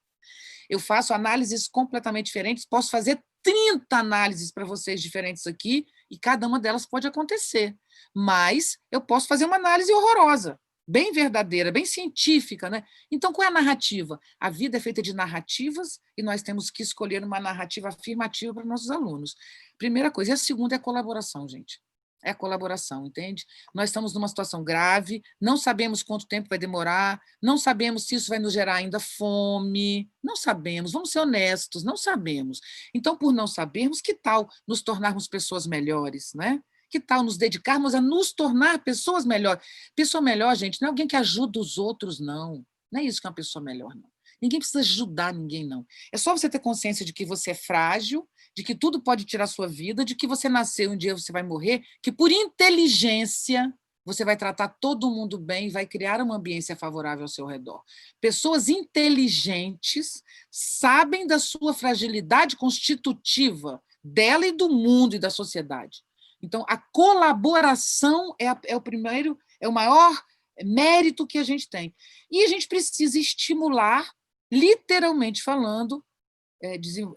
Eu faço análises completamente diferentes, posso fazer 30 análises para vocês diferentes aqui, e cada uma delas pode acontecer. Mas eu posso fazer uma análise horrorosa, bem verdadeira, bem científica, né? Então, qual é a narrativa? A vida é feita de narrativas e nós temos que escolher uma narrativa afirmativa para nossos alunos. Primeira coisa. E a segunda é a colaboração, gente. É a colaboração, entende? Nós estamos numa situação grave, não sabemos quanto tempo vai demorar, não sabemos se isso vai nos gerar ainda fome, não sabemos, vamos ser honestos, não sabemos. Então, por não sabermos, que tal nos tornarmos pessoas melhores, né? Que tal nos dedicarmos a nos tornar pessoas melhores? Pessoa melhor, gente, não é alguém que ajuda os outros, não. Não é isso que é uma pessoa melhor, não. Ninguém precisa ajudar ninguém, não. É só você ter consciência de que você é frágil, de que tudo pode tirar sua vida, de que você nasceu e um dia você vai morrer, que por inteligência você vai tratar todo mundo bem e vai criar uma ambiência favorável ao seu redor. Pessoas inteligentes sabem da sua fragilidade constitutiva, dela e do mundo e da sociedade. Então, a colaboração é o primeiro, é o maior mérito que a gente tem. E a gente precisa estimular, literalmente falando,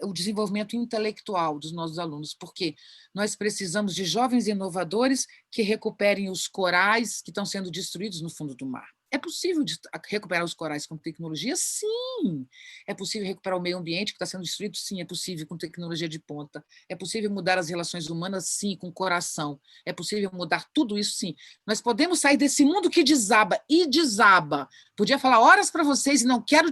o desenvolvimento intelectual dos nossos alunos, porque nós precisamos de jovens inovadores que recuperem os corais que estão sendo destruídos no fundo do mar. É possível recuperar os corais com tecnologia? Sim. É possível recuperar o meio ambiente que está sendo destruído? Sim, é possível com tecnologia de ponta. É possível mudar as relações humanas? Sim, com coração. É possível mudar tudo isso? Sim. Nós podemos sair desse mundo que desaba e desaba. Podia falar horas para vocês e não quero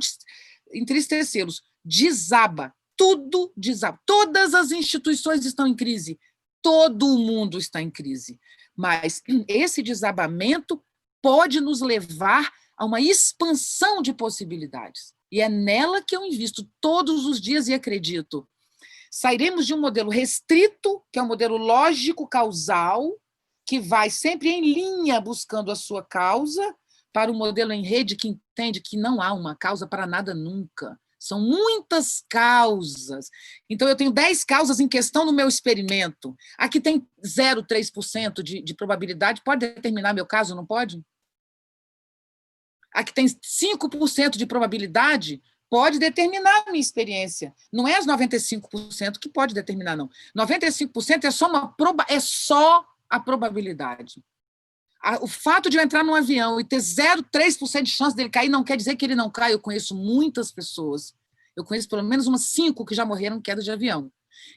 entristecê-los. Desaba, tudo desaba. Todas as instituições estão em crise. Todo o mundo está em crise. Mas esse desabamento pode nos levar a uma expansão de possibilidades. E é nela que eu invisto todos os dias e acredito. Sairemos de um modelo restrito, que é um modelo lógico-causal, que vai sempre em linha buscando a sua causa, para o modelo em rede que entende que não há uma causa para nada nunca. São muitas causas. Então, eu tenho 10 causas em questão no meu experimento. Aqui tem 0,3% de probabilidade. Pode determinar meu caso, não pode? Aqui tem 5% de probabilidade. Pode determinar a minha experiência. Não é as 95% que pode determinar, não. 95% é só a probabilidade. O fato de eu entrar num avião e ter 0,3% de chance dele cair não quer dizer que ele não cai. Eu conheço muitas pessoas. Eu conheço pelo menos umas 5 que já morreram em queda de avião.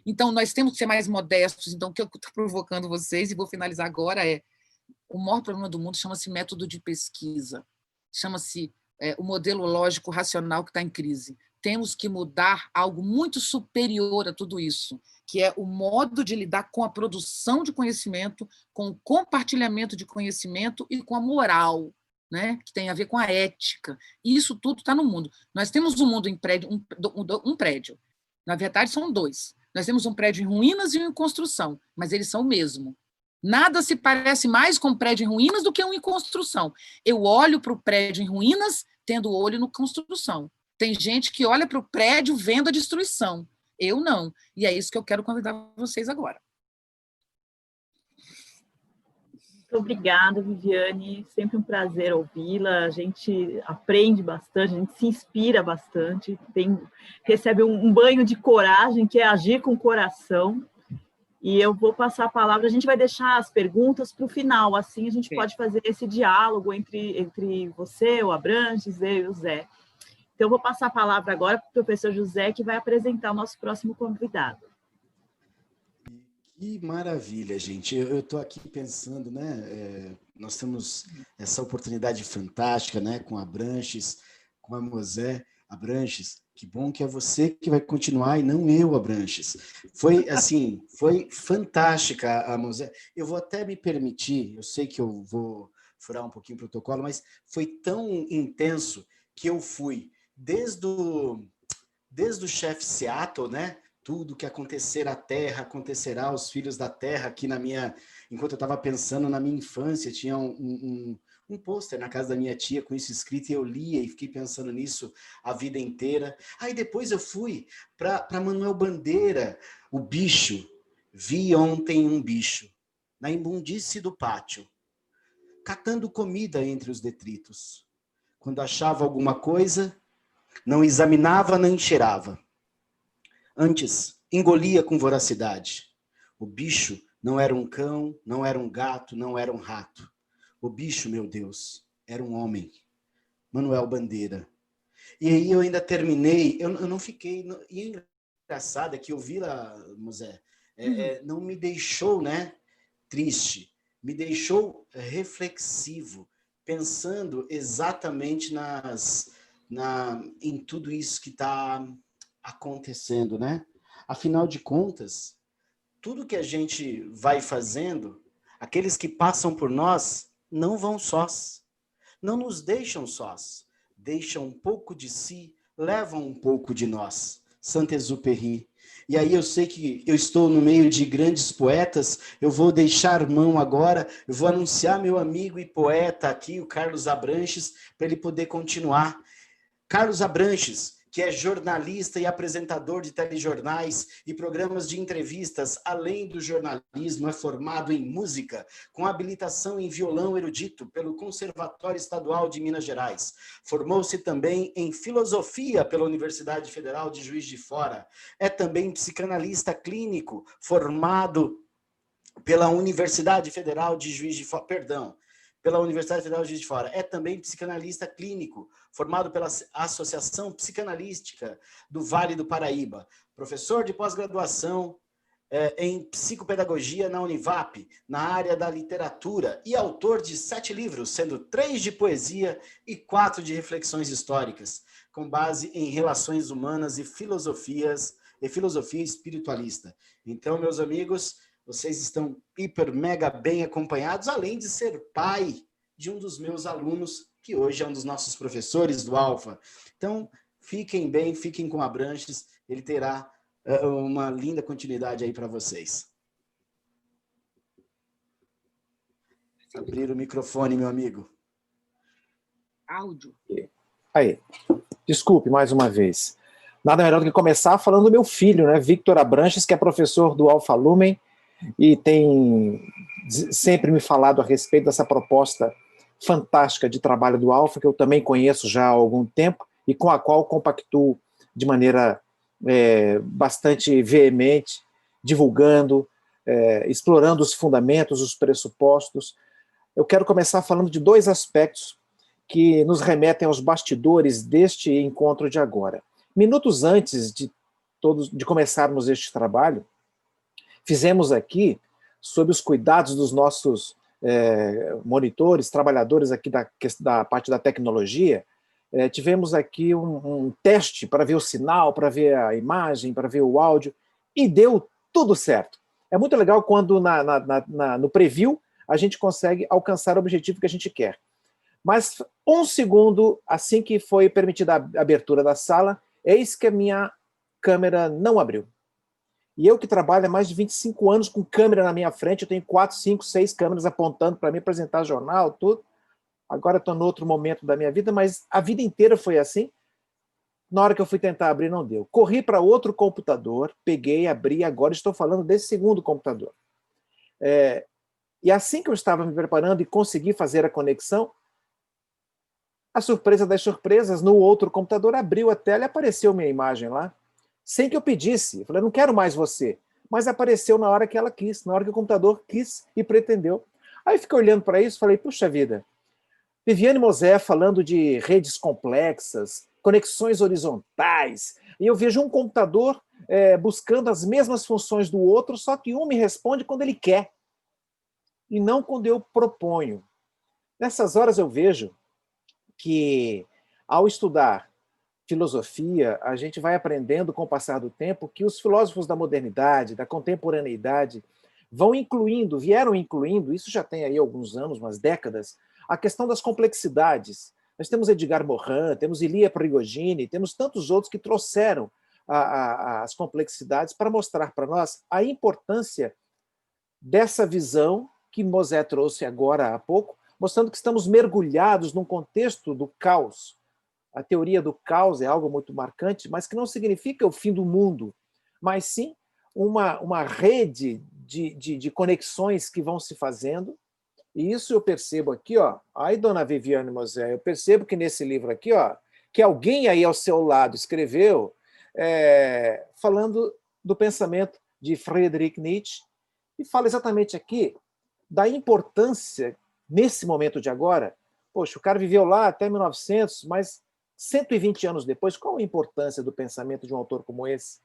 Então, nós temos que ser mais modestos. Então, o que eu estou provocando vocês, e vou finalizar agora, o maior problema do mundo chama-se método de pesquisa. Chama-se o modelo lógico racional que está em crise. Temos que mudar algo muito superior a tudo isso, que é o modo de lidar com a produção de conhecimento, com o compartilhamento de conhecimento e com a moral, né? Que tem a ver com a ética. E isso tudo está no mundo. Nós temos um mundo em prédio, um prédio. Na verdade, são dois. Nós temos um prédio em ruínas e um em construção, mas eles são o mesmo. Nada se parece mais com um prédio em ruínas do que um em construção. Eu olho para o prédio em ruínas tendo olho na construção. Tem gente que olha para o prédio vendo a destruição. Eu não. E é isso que eu quero convidar vocês agora. Muito obrigada, Viviane. Sempre um prazer ouvi-la. A gente aprende bastante, a gente se inspira bastante, recebe um banho de coragem, que é agir com o coração. E eu vou passar a palavra, a gente vai deixar as perguntas para o final, assim a gente pode fazer esse diálogo entre você, o Abranches, eu e o Zé. Então, eu vou passar a palavra agora para o professor José, que vai apresentar o nosso próximo convidado. Que maravilha, gente. Eu estou aqui pensando, né? Nós temos essa oportunidade fantástica, né? Com a Abranches, com a Mosé. Abranches, que bom que é você que vai continuar e não eu, Abranches. Foi, assim, foi fantástica a Mosé. Eu vou até me permitir, eu sei que eu vou furar um pouquinho o protocolo, mas foi tão intenso que eu fui desde o chefe Seattle, né? Tudo que acontecer à Terra, acontecerá aos filhos da Terra, aqui na minha... Enquanto eu estava pensando na minha infância, tinha um pôster na casa da minha tia com isso escrito, e eu lia e fiquei pensando nisso a vida inteira. Aí depois eu fui para Manuel Bandeira, o bicho. Vi ontem um bicho, na imundície do pátio, catando comida entre os detritos. Quando achava alguma coisa, não examinava nem cheirava. Antes, engolia com voracidade. O bicho não era um cão, não era um gato, não era um rato. O bicho, meu Deus, era um homem. Manuel Bandeira. E aí eu ainda terminei, eu não fiquei... E é engraçado que eu vi lá, Mosé, não me deixou, né, triste, me deixou reflexivo, pensando exatamente em tudo isso que está acontecendo, né? Afinal de contas, tudo que a gente vai fazendo, aqueles que passam por nós não vão sós, não nos deixam sós, deixam um pouco de si, levam um pouco de nós. Saint-Exupéry. E aí eu sei que eu estou no meio de grandes poetas, eu vou deixar mão agora, eu vou anunciar meu amigo e poeta aqui, o Carlos Abranches, para ele poder continuar. Carlos Abranches, que é jornalista e apresentador de telejornais e programas de entrevistas, além do jornalismo, é formado em música, com habilitação em violão erudito pelo Conservatório Estadual de Minas Gerais. Formou-se também em filosofia pela Universidade Federal de Juiz de Fora. É também psicanalista clínico, formado pela Universidade Federal de Juiz de Fora, pela Universidade Federal de Juiz de Fora. É também psicanalista clínico, formado pela Associação Psicanalística do Vale do Paraíba. Professor de pós-graduação em psicopedagogia na Univap, na área da literatura, e autor de 7 livros, sendo 3 de poesia e 4 de reflexões históricas, com base em relações humanas e filosofia espiritualista. Então, meus amigos, vocês estão hiper, mega bem acompanhados, além de ser pai de um dos meus alunos, que hoje é um dos nossos professores do Alfa. Então, fiquem bem, fiquem com Abranches, ele terá uma linda continuidade aí para vocês. Abrir o microfone, meu amigo. Áudio. Aí, desculpe mais uma vez. Nada melhor do que começar falando do meu filho, né, Victor Abranches, que é professor do Alfa Lumen, e tem sempre me falado a respeito dessa proposta fantástica de trabalho do Alfa, que eu também conheço já há algum tempo, e com a qual compactuo de maneira bastante veemente, divulgando, explorando os fundamentos, os pressupostos. Eu quero começar falando de 2 aspectos que nos remetem aos bastidores deste encontro de agora. Minutos antes de começarmos este trabalho, fizemos aqui, sob os cuidados dos nossos monitores, trabalhadores aqui da parte da tecnologia, tivemos aqui um teste para ver o sinal, para ver a imagem, para ver o áudio, e deu tudo certo. É muito legal quando no preview a gente consegue alcançar o objetivo que a gente quer. Mas 1 segundo, assim que foi permitida a abertura da sala, eis que a minha câmera não abriu. E eu que trabalho há mais de 25 anos com câmera na minha frente, eu tenho 4, 5, 6 câmeras apontando para mim apresentar jornal, tudo. Agora estou em outro momento da minha vida, mas a vida inteira foi assim. Na hora que eu fui tentar abrir, não deu. Corri para outro computador, peguei, abri, agora estou falando desse segundo computador. E assim que eu estava me preparando e consegui fazer a conexão, a surpresa das surpresas, no outro computador abriu a tela e apareceu minha imagem lá, sem que eu pedisse. Eu falei, não quero mais você. Mas apareceu na hora que ela quis, na hora que o computador quis e pretendeu. Aí fiquei olhando para isso e falei, puxa vida, Viviane Mosé falando de redes complexas, conexões horizontais, e eu vejo um computador buscando as mesmas funções do outro, só que um me responde quando ele quer, e não quando eu proponho. Nessas horas eu vejo que, ao estudar filosofia, a gente vai aprendendo com o passar do tempo que os filósofos da modernidade, da contemporaneidade, vieram incluindo, isso já tem aí alguns anos, umas décadas, a questão das complexidades. Nós temos Edgar Morin, temos Ilia Prigogine, temos tantos outros que trouxeram as complexidades para mostrar para nós a importância dessa visão que Mosé trouxe agora há pouco, mostrando que estamos mergulhados num contexto do caos. A teoria do caos é algo muito marcante, mas que não significa o fim do mundo, mas sim uma rede de conexões que vão se fazendo. E isso eu percebo aqui, ó. Aí, dona Viviane Mosé, eu percebo que nesse livro aqui, ó, que alguém aí ao seu lado escreveu falando do pensamento de Friedrich Nietzsche, e fala exatamente aqui da importância, nesse momento de agora. Poxa, o cara viveu lá até 1900, mas 120 anos depois, qual a importância do pensamento de um autor como esse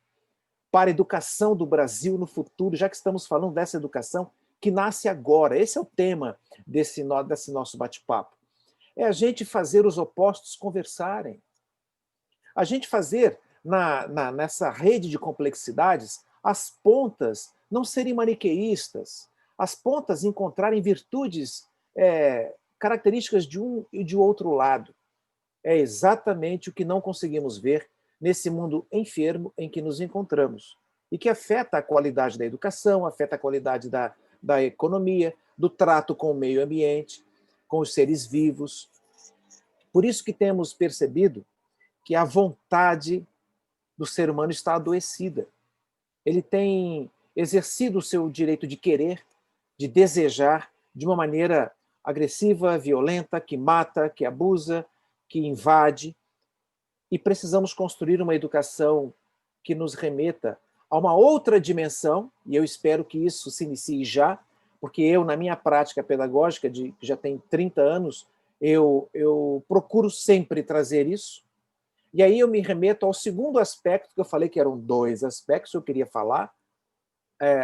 para a educação do Brasil no futuro, já que estamos falando dessa educação que nasce agora? Esse é o tema desse nosso bate-papo. É a gente fazer os opostos conversarem. A gente fazer, nessa rede de complexidades, as pontas não serem maniqueístas, as pontas encontrarem virtudes, características de um e de outro lado. É exatamente o que não conseguimos ver nesse mundo enfermo em que nos encontramos e que afeta a qualidade da educação, afeta a qualidade da economia, do trato com o meio ambiente, com os seres vivos. Por isso que temos percebido que a vontade do ser humano está adoecida. Ele tem exercido o seu direito de querer, de desejar, de uma maneira agressiva, violenta, que mata, que abusa, que invade, e precisamos construir uma educação que nos remeta a uma outra dimensão, e eu espero que isso se inicie já, porque eu, na minha prática pedagógica, que já tem 30 anos, eu procuro sempre trazer isso, e aí eu me remeto ao segundo aspecto, que eu falei que eram 2 aspectos, eu queria falar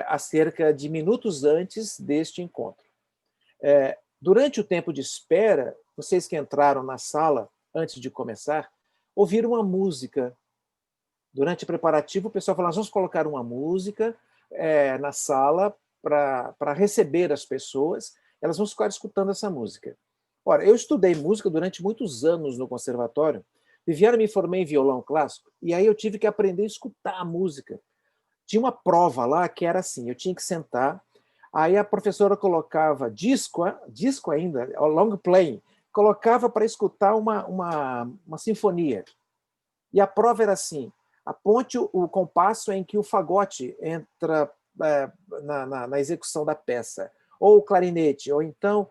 acerca de minutos antes deste encontro. Durante o tempo de espera, vocês que entraram na sala antes de começar, ouviram uma música. Durante o preparativo, o pessoal falou, nós vamos colocar uma música na sala para receber as pessoas, elas vão ficar escutando essa música. Ora, eu estudei música durante muitos anos no conservatório, me formei em violão clássico, e aí eu tive que aprender a escutar a música. Tinha uma prova lá que era assim, eu tinha que sentar, aí a professora colocava disco ainda, long playing, colocava para escutar uma sinfonia. E a prova era assim, aponte o compasso em que o fagote entra na execução da peça, ou o clarinete, ou então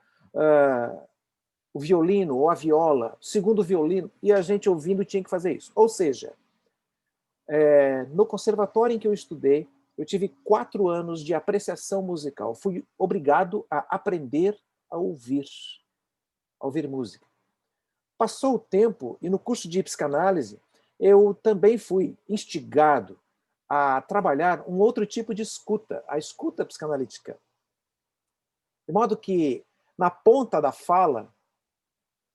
o violino, ou a viola, segundo o violino, e a gente ouvindo tinha que fazer isso. Ou seja, no conservatório em que eu estudei, eu tive 4 anos de apreciação musical. Fui obrigado a aprender a ouvir música. Passou o tempo, e no curso de psicanálise, eu também fui instigado a trabalhar um outro tipo de escuta, a escuta psicanalítica. De modo que, na ponta da fala,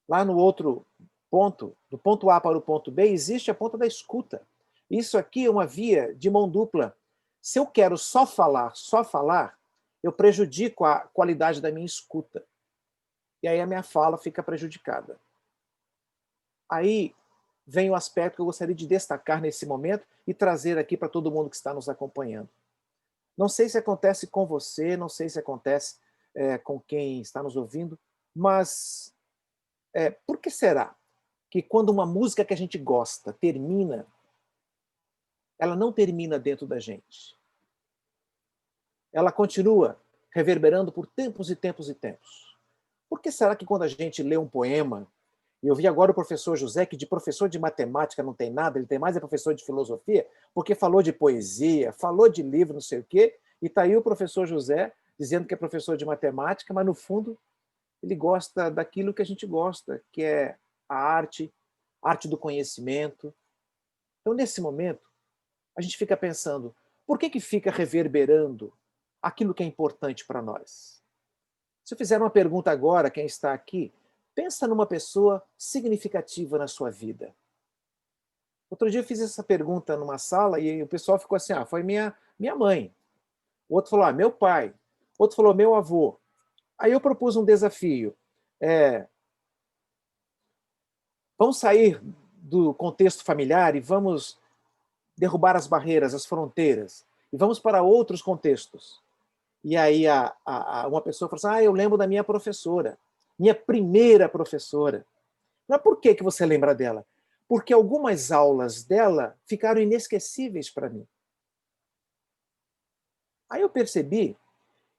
lá no outro ponto, do ponto A para o ponto B, existe a ponta da escuta. Isso aqui é uma via de mão dupla. Se eu quero só falar, eu prejudico a qualidade da minha escuta. E aí a minha fala fica prejudicada. Aí vem o aspecto que eu gostaria de destacar nesse momento e trazer aqui para todo mundo que está nos acompanhando. Não sei se acontece com você, não sei se acontece com quem está nos ouvindo, mas por que será que quando uma música que a gente gosta termina, ela não termina dentro da gente? Ela continua reverberando por tempos e tempos e tempos. Por que será que quando a gente lê um poema, e eu vi agora o professor José, que de professor de matemática não tem nada, ele tem mais professor de filosofia, porque falou de poesia, falou de livro, não sei o quê, e está aí o professor José dizendo que é professor de matemática, mas no fundo ele gosta daquilo que a gente gosta, que é a arte do conhecimento. Então, nesse momento, a gente fica pensando, por que fica reverberando aquilo que é importante para nós? Se eu fizer uma pergunta agora, quem está aqui, pensa numa pessoa significativa na sua vida. Outro dia eu fiz essa pergunta numa sala e o pessoal ficou assim, foi minha mãe. O outro falou, meu pai. O outro falou, meu avô. Aí eu propus um desafio. Vamos sair do contexto familiar e vamos derrubar as barreiras, as fronteiras, e vamos para outros contextos. E aí uma pessoa falou assim, eu lembro da minha professora, minha primeira professora. Mas por que você lembra dela? Porque algumas aulas dela ficaram inesquecíveis para mim. Aí eu percebi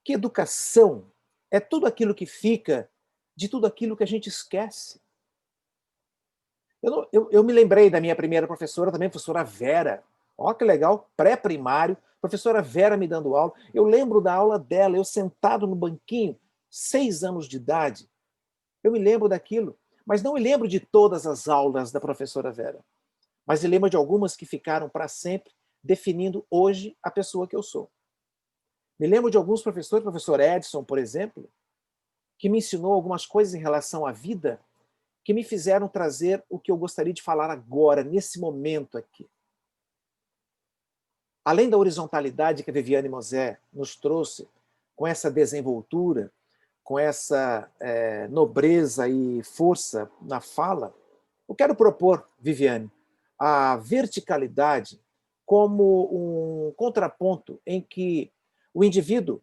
que educação é tudo aquilo que fica de tudo aquilo que a gente esquece. Eu me lembrei da minha primeira professora também, professora Vera. Olha que legal, pré-primário, professora Vera me dando aula. Eu lembro da aula dela, eu sentado no banquinho, 6 anos de idade. Eu me lembro daquilo, mas não me lembro de todas as aulas da professora Vera. Mas me lembro de algumas que ficaram para sempre, definindo hoje a pessoa que eu sou. Me lembro de alguns professores, o professor Edson, por exemplo, que me ensinou algumas coisas em relação à vida que me fizeram trazer o que eu gostaria de falar agora, nesse momento aqui. Além da horizontalidade que a Viviane Mosé nos trouxe, com essa desenvoltura, com essa nobreza e força na fala, eu quero propor, Viviane, a verticalidade como um contraponto em que o indivíduo,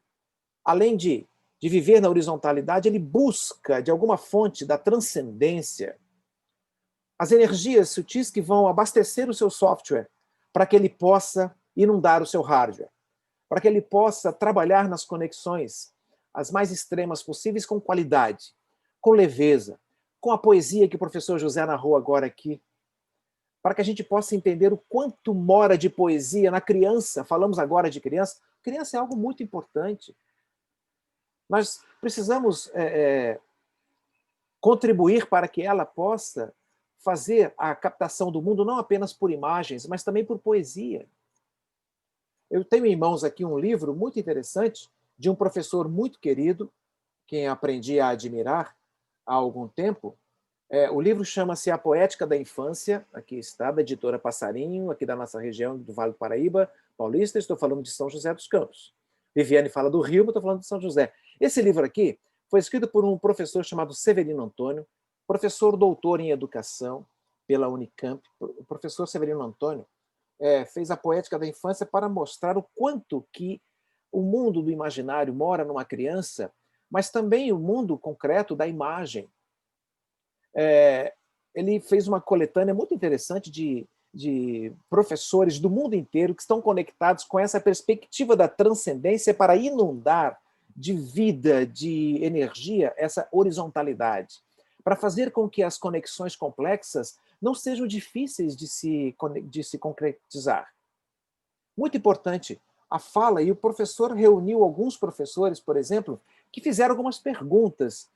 além de viver na horizontalidade, ele busca, de alguma fonte da transcendência, as energias sutis que vão abastecer o seu software para que ele possa inundar o seu hardware, para que ele possa trabalhar nas conexões as mais extremas possíveis com qualidade, com leveza, com a poesia que o professor José narrou agora aqui, para que a gente possa entender o quanto mora de poesia na criança. Falamos agora de criança. Criança é algo muito importante. Nós precisamos contribuir para que ela possa fazer a captação do mundo não apenas por imagens, mas também por poesia. Eu tenho em mãos aqui um livro muito interessante de um professor muito querido, quem aprendi a admirar há algum tempo. O livro chama-se A Poética da Infância, aqui está, da editora Passarinho, aqui da nossa região do Vale do Paraíba, paulista. Estou falando de São José dos Campos. Viviane fala do Rio, mas estou falando de São José. Esse livro aqui foi escrito por um professor chamado Severino Antônio, professor doutor em educação pela Unicamp. O professor Severino Antônio fez a Poética da Infância para mostrar o quanto que o mundo do imaginário mora numa criança, mas também o mundo concreto da imagem. Ele fez uma coletânea muito interessante de professores do mundo inteiro que estão conectados com essa perspectiva da transcendência para inundar de vida, de energia, essa horizontalidade, para fazer com que as conexões complexas não sejam difíceis de se concretizar. Muito importante a fala, e o professor reuniu alguns professores, por exemplo, que fizeram algumas perguntas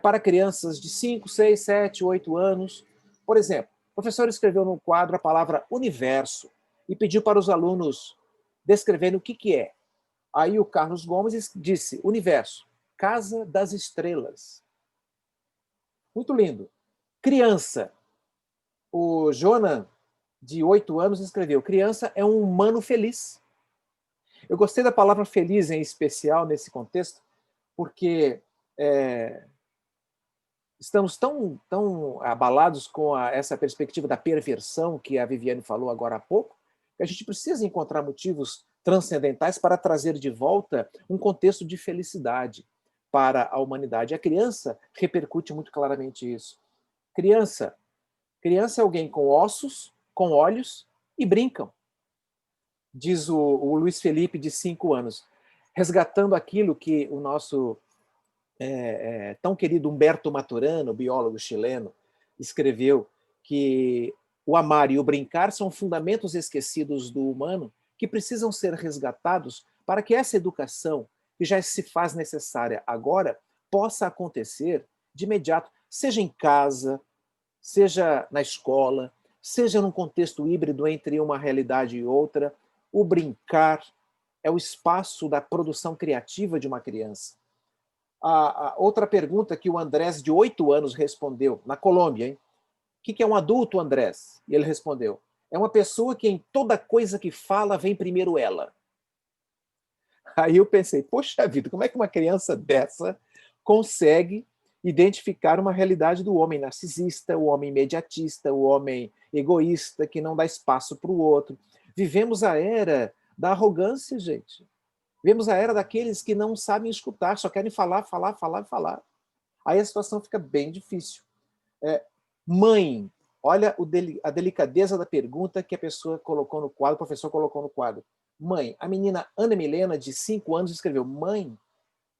para crianças de 5, 6, 7, 8 anos. Por exemplo, o professor escreveu no quadro a palavra universo e pediu para os alunos descreverem o que é. Aí o Carlos Gomes disse, universo, casa das estrelas. Muito lindo. Criança, O Jonan, de 8 anos, escreveu: criança é um humano feliz. Eu gostei da palavra feliz em especial nesse contexto, porque estamos tão abalados com essa perspectiva da perversão que a Viviane falou agora há pouco, que a gente precisa encontrar motivos transcendentais para trazer de volta um contexto de felicidade para a humanidade. A criança repercute muito claramente isso. Criança é alguém com ossos, com olhos e brincam. Diz o Luiz Felipe, de 5 anos, resgatando aquilo que o nosso tão querido Humberto Maturano, biólogo chileno, escreveu, que o amar e o brincar são fundamentos esquecidos do humano que precisam ser resgatados para que essa educação, que já se faz necessária agora, possa acontecer de imediato, seja em casa, seja na escola, seja num contexto híbrido entre uma realidade e outra. O brincar é o espaço da produção criativa de uma criança. A outra pergunta que o Andrés, de 8 anos, respondeu, na Colômbia, hein? O que é um adulto, Andrés? E ele respondeu: é uma pessoa que em toda coisa que fala vem primeiro ela. Aí eu pensei, poxa vida, como é que uma criança dessa consegue identificar uma realidade do homem narcisista, o homem imediatista, o homem egoísta, que não dá espaço para o outro? Vivemos a era da arrogância, gente. Vivemos a era daqueles que não sabem escutar, só querem falar. Aí a situação fica bem difícil. Mãe, olha a delicadeza da pergunta que a pessoa colocou no quadro, o professor colocou no quadro. Mãe, a menina Ana Milena, de 5 anos, escreveu: mãe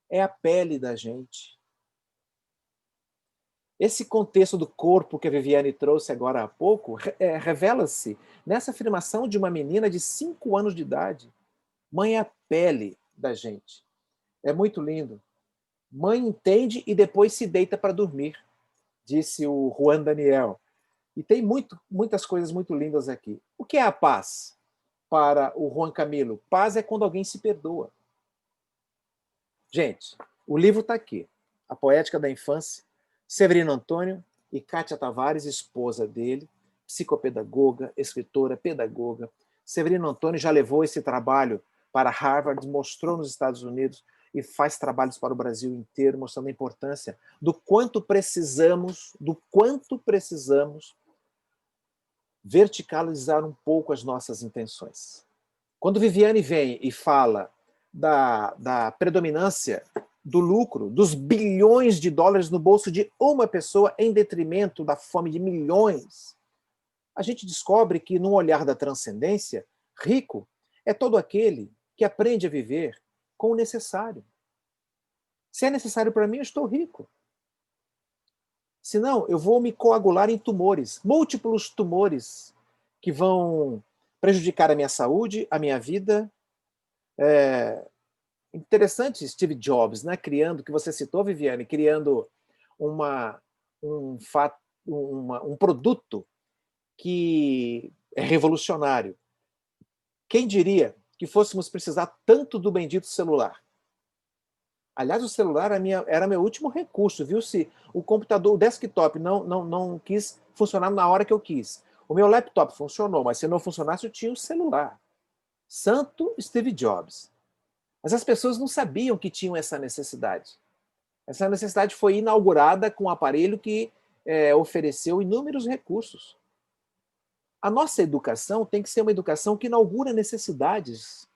é a pele da gente. Esse contexto do corpo que a Viviane trouxe agora há pouco revela-se nessa afirmação de uma menina de 5 anos de idade. Mãe é a pele da gente. É muito lindo. Mãe entende e depois se deita para dormir, disse o Juan Daniel. E tem muitas coisas muito lindas aqui. O que é a paz? Para o Juan Camilo, paz é quando alguém se perdoa. Gente, o livro está aqui. A Poética da Infância, Severino Antônio e Kátia Tavares, esposa dele, psicopedagoga, escritora, pedagoga. Severino Antônio já levou esse trabalho para Harvard, mostrou nos Estados Unidos e faz trabalhos para o Brasil inteiro, mostrando a importância do quanto precisamos verticalizar um pouco as nossas intenções. Quando Viviane vem e fala da predominância do lucro, dos bilhões de dólares no bolso de uma pessoa em detrimento da fome de milhões, a gente descobre que, num olhar da transcendência, rico é todo aquele que aprende a viver com o necessário. Se é necessário para mim, eu estou rico. Senão, eu vou me coagular em tumores, múltiplos tumores, que vão prejudicar a minha saúde, a minha vida. Interessante Steve Jobs, né? Criando, que você citou, Viviane, criando um produto que é revolucionário. Quem diria que fôssemos precisar tanto do bendito celular? Aliás, o celular era meu último recurso, viu? Se o computador, o desktop não quis funcionar na hora que eu quis. O meu laptop funcionou, mas se não funcionasse, eu tinha o celular. Santo Steve Jobs. Mas as pessoas não sabiam que tinham essa necessidade. Essa necessidade foi inaugurada com um aparelho que ofereceu inúmeros recursos. A nossa educação tem que ser uma educação que inaugura necessidades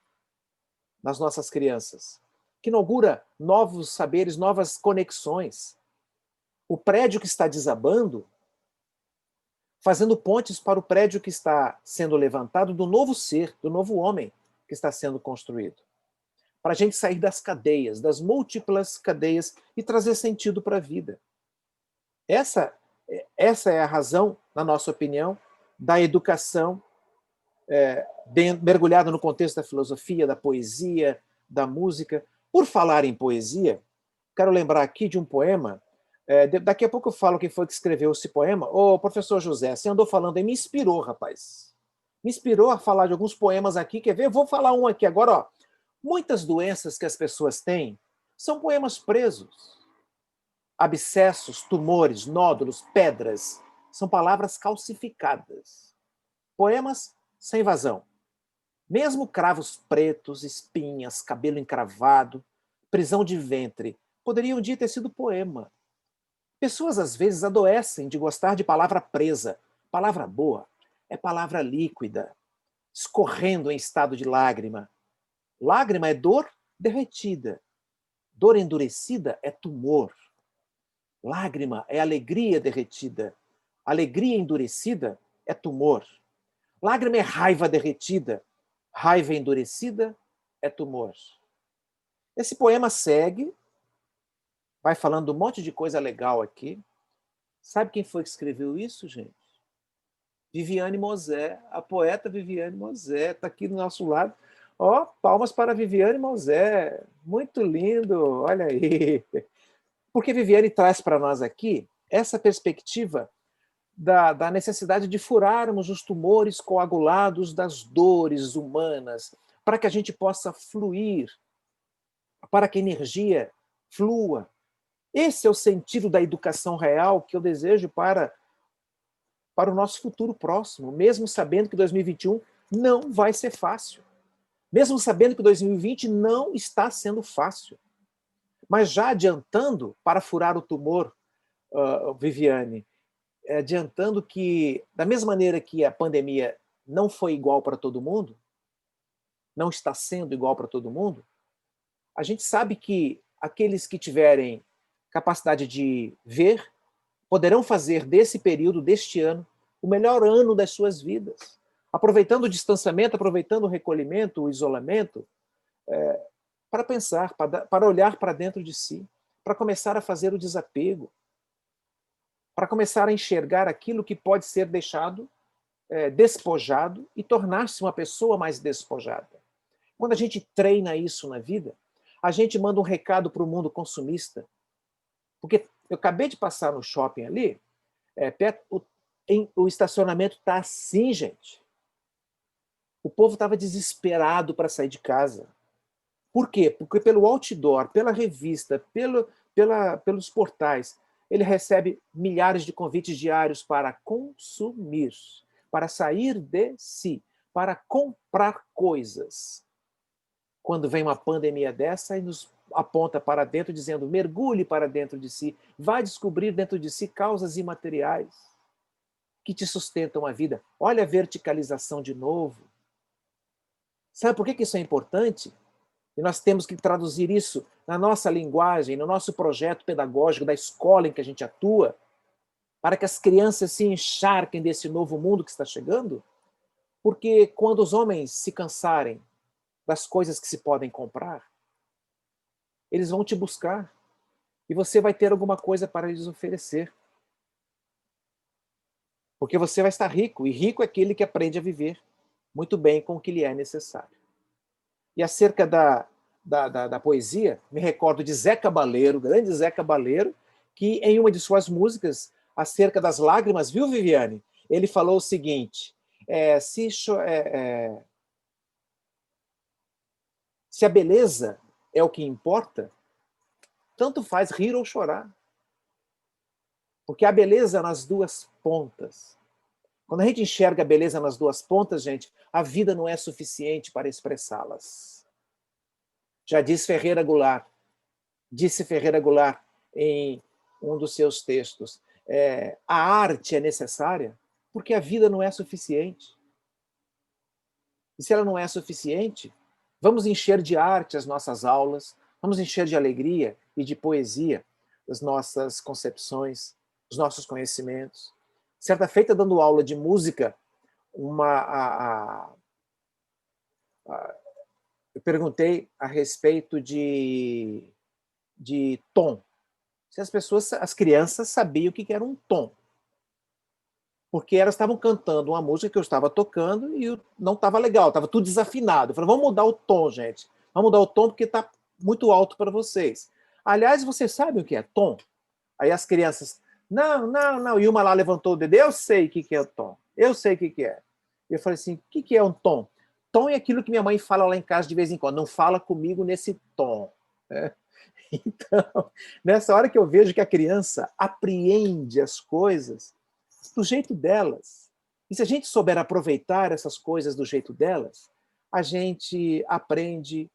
nas nossas crianças, que inaugura novos saberes, novas conexões. O prédio que está desabando, fazendo pontes para o prédio que está sendo levantado do novo ser, do novo homem que está sendo construído. Para a gente sair das cadeias, das múltiplas cadeias e trazer sentido para a vida. Essa é a razão, na nossa opinião, da educação mergulhada no contexto da filosofia, da poesia, da música. Por falar em poesia, quero lembrar aqui de um poema. Daqui a pouco eu falo quem foi que escreveu esse poema. Ô, professor José, você andou falando aí, me inspirou, rapaz. Me inspirou a falar de alguns poemas aqui. Quer ver? Eu vou falar um aqui agora, ó. Muitas doenças que as pessoas têm são poemas presos. Abscessos, tumores, nódulos, pedras são palavras calcificadas. Poemas sem vazão. Mesmo cravos pretos, espinhas, cabelo encravado, prisão de ventre, poderiam um dia ter sido poema. Pessoas às vezes adoecem de gostar de palavra presa. Palavra boa é palavra líquida, escorrendo em estado de lágrima. Lágrima é dor derretida. Dor endurecida é tumor. Lágrima é alegria derretida. Alegria endurecida é tumor. Lágrima é raiva derretida. Raiva endurecida é tumor. Esse poema segue, vai falando um monte de coisa legal aqui. Sabe quem foi que escreveu isso, gente? Viviane Mosé, a poeta Viviane Mosé, está aqui do nosso lado. Ó, palmas para Viviane Mosé, muito lindo, olha aí. Porque Viviane traz para nós aqui essa perspectiva da necessidade de furarmos os tumores coagulados das dores humanas, para que a gente possa fluir, para que a energia flua. Esse é o sentido da educação real que eu desejo para o nosso futuro próximo, mesmo sabendo que 2021 não vai ser fácil. Mesmo sabendo que 2020 não está sendo fácil. Mas já adiantando, para furar o tumor, Viviane, adiantando que, da mesma maneira que a pandemia não foi igual para todo mundo, não está sendo igual para todo mundo, a gente sabe que aqueles que tiverem capacidade de ver poderão fazer desse período, deste ano, o melhor ano das suas vidas. Aproveitando o distanciamento, aproveitando o recolhimento, o isolamento, para pensar, para olhar para dentro de si, para começar a fazer o desapego, para começar a enxergar aquilo que pode ser deixado despojado e tornar-se uma pessoa mais despojada. Quando a gente treina isso na vida, a gente manda um recado para o mundo consumista. Porque eu acabei de passar no shopping ali, o estacionamento está assim, gente. O povo estava desesperado para sair de casa. Por quê? Porque pelo outdoor, pela revista, pelos portais, ele recebe milhares de convites diários para consumir, para sair de si, para comprar coisas. Quando vem uma pandemia dessa e nos aponta para dentro, dizendo, mergulhe para dentro de si, vai descobrir dentro de si causas imateriais que te sustentam a vida. Olha a verticalização de novo. Sabe por que isso é importante? E nós temos que traduzir isso na nossa linguagem, no nosso projeto pedagógico da escola em que a gente atua, para que as crianças se encharquem desse novo mundo que está chegando. Porque quando os homens se cansarem das coisas que se podem comprar, eles vão te buscar e você vai ter alguma coisa para lhes oferecer. Porque você vai estar rico, e rico é aquele que aprende a viver muito bem com o que lhe é necessário. E acerca da poesia, me recordo de Zé Cabaleiro, grande Zé Cabaleiro, que em uma de suas músicas, acerca das lágrimas, viu, Viviane? Ele falou o seguinte, se a beleza é o que importa, tanto faz rir ou chorar. Porque a beleza nas duas pontas. Quando a gente enxerga a beleza nas duas pontas, gente, a vida não é suficiente para expressá-las. Já disse Ferreira Goulart em um dos seus textos, a arte é necessária porque a vida não é suficiente. E se ela não é suficiente, vamos encher de arte as nossas aulas, vamos encher de alegria e de poesia as nossas concepções, os nossos conhecimentos. Certa feita, dando aula de música, eu perguntei a respeito de tom. Se as crianças sabiam o que era um tom. Porque elas estavam cantando uma música que eu estava tocando e não estava legal, estava tudo desafinado. Eu falei, vamos mudar o tom, gente. Vamos mudar o tom porque está muito alto para vocês. Aliás, vocês sabem o que é tom? Aí as crianças, não. E uma lá levantou o dedo, eu sei o que é o tom. Eu sei o que é. Eu falei assim, o que é um tom? Tom é aquilo que minha mãe fala lá em casa de vez em quando. Não fala comigo nesse tom. Então, nessa hora que eu vejo que a criança apreende as coisas, do jeito delas. E se a gente souber aproveitar essas coisas do jeito delas, a gente aprende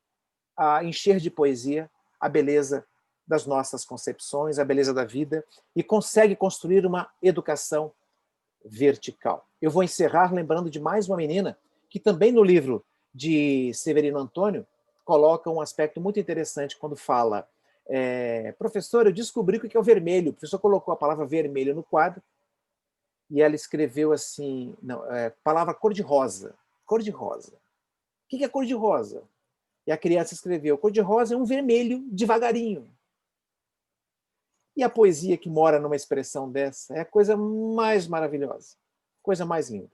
a encher de poesia a beleza das nossas concepções, a beleza da vida, e consegue construir uma educação vertical. Eu vou encerrar lembrando de mais uma menina que também no livro de Severino Antônio coloca um aspecto muito interessante quando fala: professor, eu descobri o que é o vermelho. O professor colocou a palavra vermelho no quadro e ela escreveu assim, palavra cor-de-rosa. Cor-de-rosa. O que é cor-de-rosa? E a criança escreveu: cor-de-rosa é um vermelho devagarinho. E a poesia que mora numa expressão dessa é a coisa mais maravilhosa, coisa mais linda.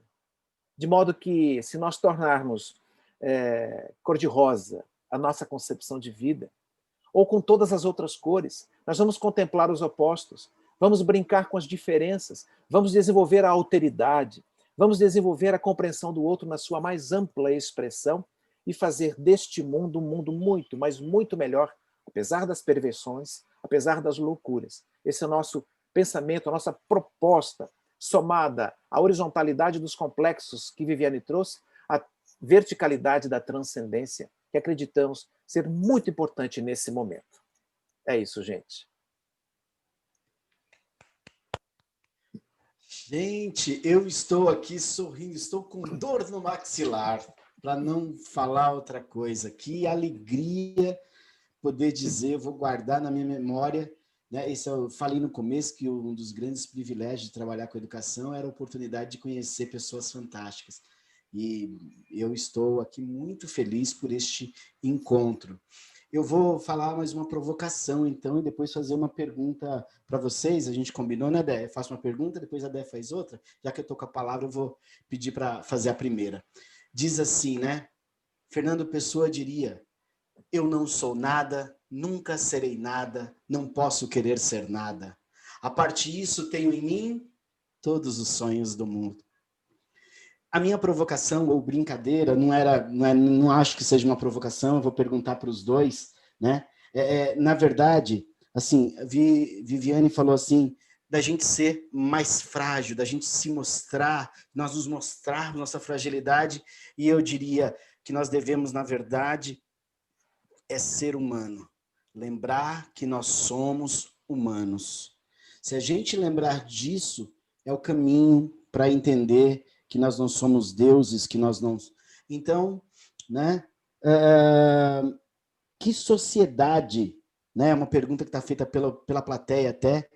De modo que, se nós tornarmos cor-de-rosa a nossa concepção de vida, ou com todas as outras cores, nós vamos contemplar os opostos, vamos brincar com as diferenças, vamos desenvolver a alteridade, vamos desenvolver a compreensão do outro na sua mais ampla expressão e fazer deste mundo um mundo muito, mas muito melhor, apesar das perversões, apesar das loucuras. Esse é o nosso pensamento, a nossa proposta, somada à horizontalidade dos complexos que Viviane trouxe, à verticalidade da transcendência, que acreditamos ser muito importante nesse momento. É isso, gente. Gente, eu estou aqui sorrindo, estou com dor no maxilar, para não falar outra coisa. Que alegria poder dizer, eu vou guardar na minha memória, né? Isso eu falei no começo, que um dos grandes privilégios de trabalhar com educação era a oportunidade de conhecer pessoas fantásticas. E eu estou aqui muito feliz por este encontro. Eu vou falar mais uma provocação, então, e depois fazer uma pergunta para vocês. A gente combinou, né, Dé? Eu faço uma pergunta, depois a Dé faz outra. Já que eu estou com a palavra, eu vou pedir para fazer a primeira. Diz assim, né? Fernando Pessoa diria: eu não sou nada, nunca serei nada, não posso querer ser nada. A parte disso, tenho em mim todos os sonhos do mundo. A minha provocação ou brincadeira não acho que seja uma provocação, eu vou perguntar para os dois, né? Na verdade, assim, Viviane falou assim, da gente ser mais frágil, da gente se mostrar, nós nos mostrarmos nossa fragilidade, e eu diria que nós devemos, na verdade, ser humano. Lembrar que nós somos humanos. Se a gente lembrar disso, é o caminho para entender que nós não somos deuses, que nós não... Então, né? Que sociedade, né? Uma pergunta que está feita pela plateia até.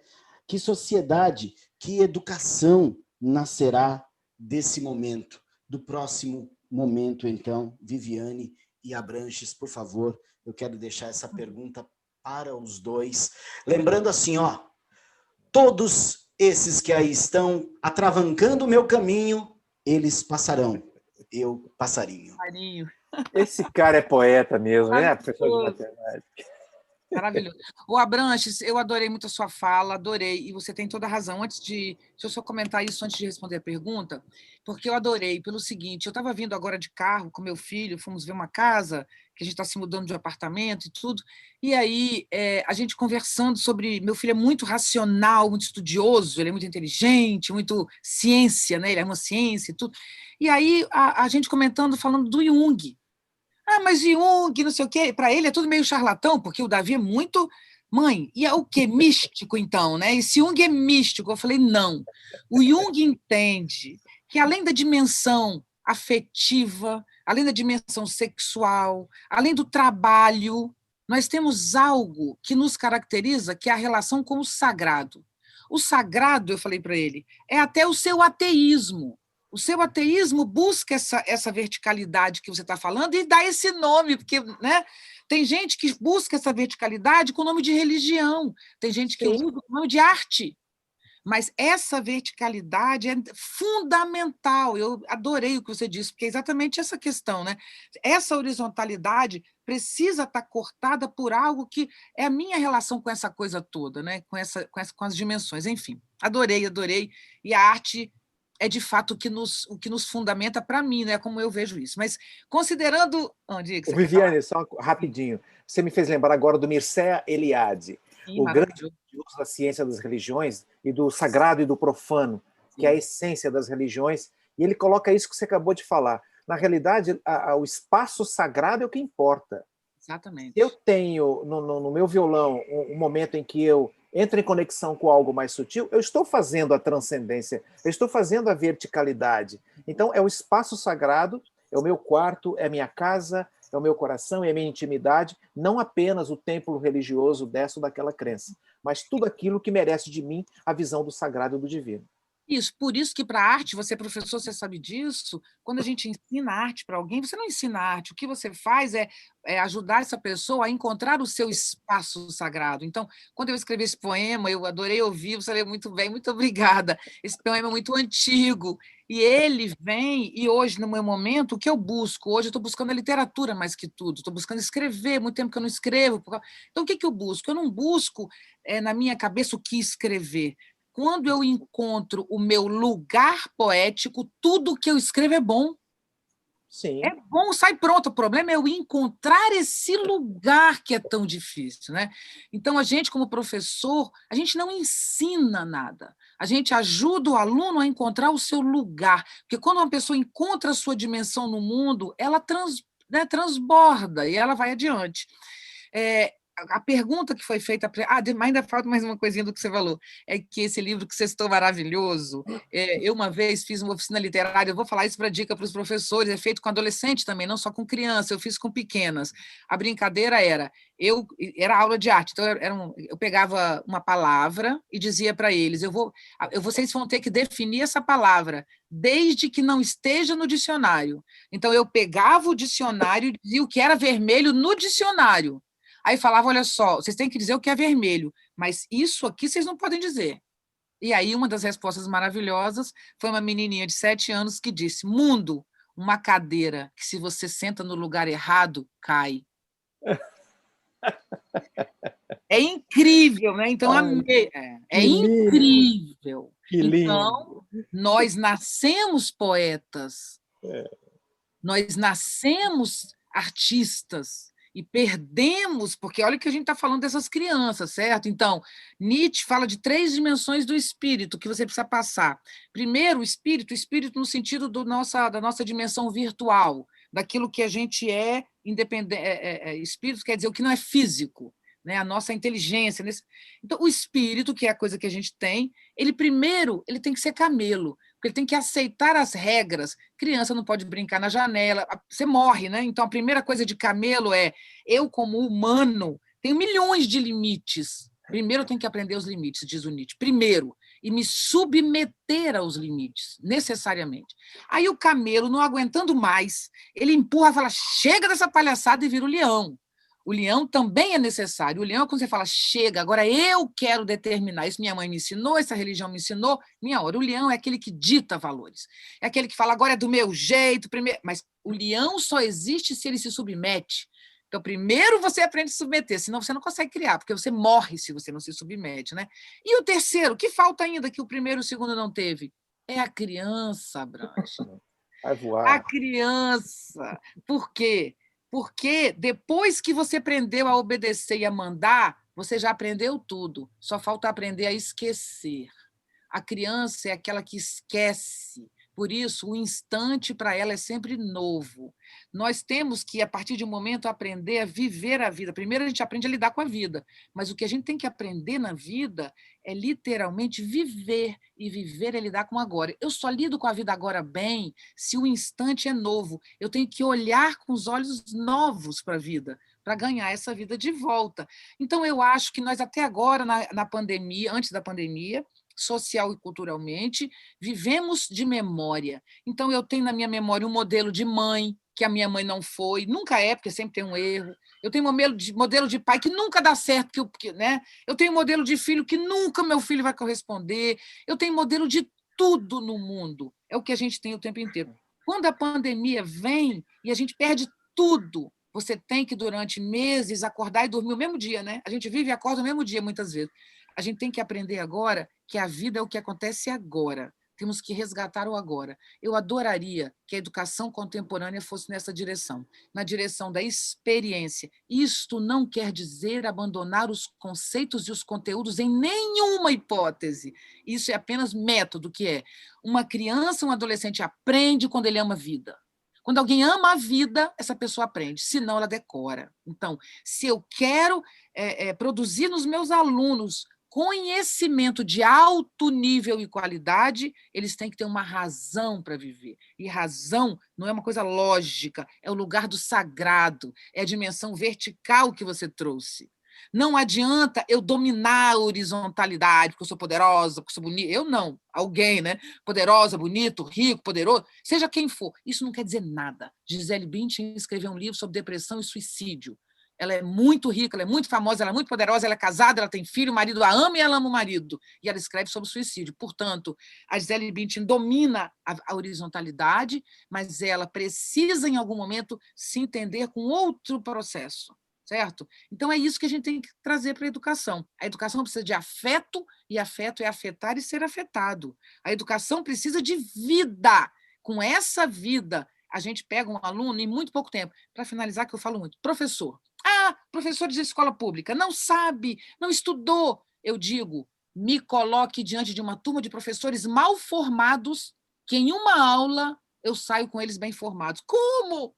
Que sociedade, que educação nascerá desse momento, do próximo momento, então? Viviane e Abranches, por favor, eu quero deixar essa pergunta para os dois. Lembrando assim, ó, todos esses que aí estão atravancando o meu caminho, eles passarão, eu passarinho. Esse cara é poeta mesmo, né? Professor de matemática. Maravilhoso. O Abranches, eu adorei muito a sua fala, adorei, e você tem toda a razão. Deixa eu só comentar isso antes de responder a pergunta, porque eu adorei pelo seguinte, eu estava vindo agora de carro com meu filho, fomos ver uma casa, que a gente está se mudando de apartamento e tudo, e aí a gente conversando sobre... Meu filho é muito racional, muito estudioso, ele é muito inteligente, muito ciência, né? Ele é uma ciência e tudo. E aí a gente comentando, falando do Jung. Mas Jung, não sei o quê, para ele é tudo meio charlatão, porque o Davi é muito... Mãe, e é o quê? Místico, então, né? E se Jung é místico? Eu falei, não. O Jung entende que, além da dimensão afetiva, além da dimensão sexual, além do trabalho, nós temos algo que nos caracteriza, que é a relação com o sagrado. O sagrado, eu falei para ele, é até o seu ateísmo. O seu ateísmo busca essa verticalidade que você está falando e dá esse nome, porque, né, tem gente que busca essa verticalidade com o nome de religião, tem gente que usa o nome de arte, mas essa verticalidade é fundamental. Eu adorei o que você disse, porque é exatamente essa questão, né? Essa horizontalidade precisa estar cortada por algo que é a minha relação com essa coisa toda, né? Com as dimensões. Enfim, adorei. E a arte é, de fato, o que nos fundamenta para mim, né? Como eu vejo isso. Mas, considerando... Viviane, só rapidinho. Você me fez lembrar agora do Mircea Eliade, o grande uso da ciência das religiões e do sagrado e do profano. que é a essência das religiões, e ele coloca isso que você acabou de falar. Na realidade, o espaço sagrado é o que importa. Exatamente. Eu tenho no meu violão um momento em que eu entro em conexão com algo mais sutil, eu estou fazendo a transcendência, eu estou fazendo a verticalidade. Então, é o espaço sagrado, é o meu quarto, é a minha casa, é o meu coração, é a minha intimidade, não apenas o templo religioso dessa ou daquela crença, mas tudo aquilo que merece de mim a visão do sagrado e do divino. Isso, por isso que para a arte, você é professor, você sabe disso, quando a gente ensina arte para alguém, você não ensina arte, o que você faz é ajudar essa pessoa a encontrar o seu espaço sagrado. Então, quando eu escrevi esse poema, eu adorei ouvir, você leu muito bem, muito obrigada. Esse poema é muito antigo, e ele vem, e hoje, no meu momento, o que eu busco? Hoje eu estou buscando a literatura mais que tudo, estou buscando escrever, muito tempo que eu não escrevo. Então, o que eu busco? Eu não busco, na minha cabeça, o que escrever. Quando eu encontro o meu lugar poético, tudo que eu escrevo é bom. Sim. É bom, sai pronto. O problema é eu encontrar esse lugar que é tão difícil, né? Então, a gente, como professor, a gente não ensina nada. A gente ajuda o aluno a encontrar o seu lugar. Porque quando uma pessoa encontra a sua dimensão no mundo, ela transborda e ela vai adiante. A pergunta que foi feita... ainda falta mais uma coisinha do que você falou. É que esse livro que você citou maravilhoso, eu uma vez fiz uma oficina literária, eu vou falar isso para dica para os professores, é feito com adolescente também, não só com criança, eu fiz com pequenas. A brincadeira era aula de arte, então eu pegava uma palavra e dizia para eles, vocês vão ter que definir essa palavra, desde que não esteja no dicionário. Então, eu pegava o dicionário e dizia o que era vermelho no dicionário. Aí falava, olha só, vocês têm que dizer o que é vermelho, mas isso aqui vocês não podem dizer. E aí uma das respostas maravilhosas foi uma menininha de 7 anos que disse, mundo, uma cadeira que se você senta no lugar errado, cai. É incrível, né? Então, amei. É incrível. Que lindo. Então, nós nascemos poetas, nós nascemos artistas, e perdemos, porque olha que a gente está falando dessas crianças, certo? Então, Nietzsche fala de 3 dimensões do espírito que você precisa passar. Primeiro, o espírito no sentido da nossa dimensão virtual, daquilo que a gente é independente. Espírito quer dizer o que não é físico, né? A nossa inteligência. Então, o espírito, que é a coisa que a gente tem, ele tem que ser camelo, porque ele tem que aceitar as regras. Criança não pode brincar na janela, você morre, né? Então, a primeira coisa de camelo é, eu, como humano, tenho milhões de limites. Primeiro, eu tenho que aprender os limites, diz o Nietzsche. Primeiro, e me submeter aos limites, necessariamente. Aí o camelo, não aguentando mais, ele empurra e fala, chega dessa palhaçada, e vira o leão. O leão também é necessário. O leão, quando você fala, chega, agora eu quero determinar. Isso minha mãe me ensinou, essa religião me ensinou. Minha hora, o leão é aquele que dita valores. É aquele que fala, agora é do meu jeito. Primeiro... Mas o leão só existe se ele se submete. Então, primeiro você aprende a se submeter, senão você não consegue criar, porque você morre se você não se submete, né? E o terceiro, que falta ainda que o primeiro e o segundo não teve? É a criança, Branche. Vai voar. A criança. Por quê? Porque depois que você aprendeu a obedecer e a mandar, você já aprendeu tudo. Só falta aprender a esquecer. A criança é aquela que esquece. Por isso, o instante para ela é sempre novo. Nós temos que, a partir de um momento, aprender a viver a vida. Primeiro, a gente aprende a lidar com a vida, mas o que a gente tem que aprender na vida é literalmente viver, e viver é lidar com o agora. Eu só lido com a vida agora bem se o instante é novo. Eu tenho que olhar com os olhos novos para a vida, para ganhar essa vida de volta. Então, eu acho que nós, até agora, na pandemia, antes da pandemia, social e culturalmente, vivemos de memória. Então, eu tenho na minha memória um modelo de mãe, que a minha mãe não foi, nunca é, porque sempre tem um erro. Eu tenho modelo de pai que nunca dá certo, né? Eu tenho modelo de filho que nunca meu filho vai corresponder. Eu tenho modelo de tudo no mundo. É o que a gente tem o tempo inteiro. Quando a pandemia vem e a gente perde tudo, você tem que, durante meses, acordar e dormir o mesmo dia, né? A gente vive e acorda o mesmo dia, muitas vezes. A gente tem que aprender agora que a vida é o que acontece agora. Temos que resgatar o agora. Eu adoraria que a educação contemporânea fosse nessa direção, na direção da experiência. Isto não quer dizer abandonar os conceitos e os conteúdos em nenhuma hipótese. Isso é apenas método, que é uma criança, um adolescente aprende quando ele ama a vida. Quando alguém ama a vida, essa pessoa aprende, senão ela decora. Então, se eu quero produzir nos meus alunos conhecimento de alto nível e qualidade, eles têm que ter uma razão para viver. E razão não é uma coisa lógica, é o lugar do sagrado, é a dimensão vertical que você trouxe. Não adianta eu dominar a horizontalidade, porque eu sou poderosa, porque eu sou bonita. Eu não, alguém, né? Poderosa, bonito, rico, poderoso, seja quem for. Isso não quer dizer nada. Gisele Bündchen escreveu um livro sobre depressão e suicídio. Ela é muito rica, ela é muito famosa, ela é muito poderosa, ela é casada, ela tem filho, o marido a ama e ela ama o marido. E ela escreve sobre suicídio. Portanto, a Gisele Bündchen domina a horizontalidade, mas ela precisa, em algum momento, se entender com outro processo. Certo? Então, é isso que a gente tem que trazer para a educação. A educação precisa de afeto, e afeto é afetar e ser afetado. A educação precisa de vida. Com essa vida, a gente pega um aluno em muito pouco tempo. Para finalizar, que eu falo muito, professor. Professor de escola pública, não sabe, não estudou. Eu digo, me coloque diante de uma turma de professores mal formados, que em uma aula eu saio com eles bem formados. Como?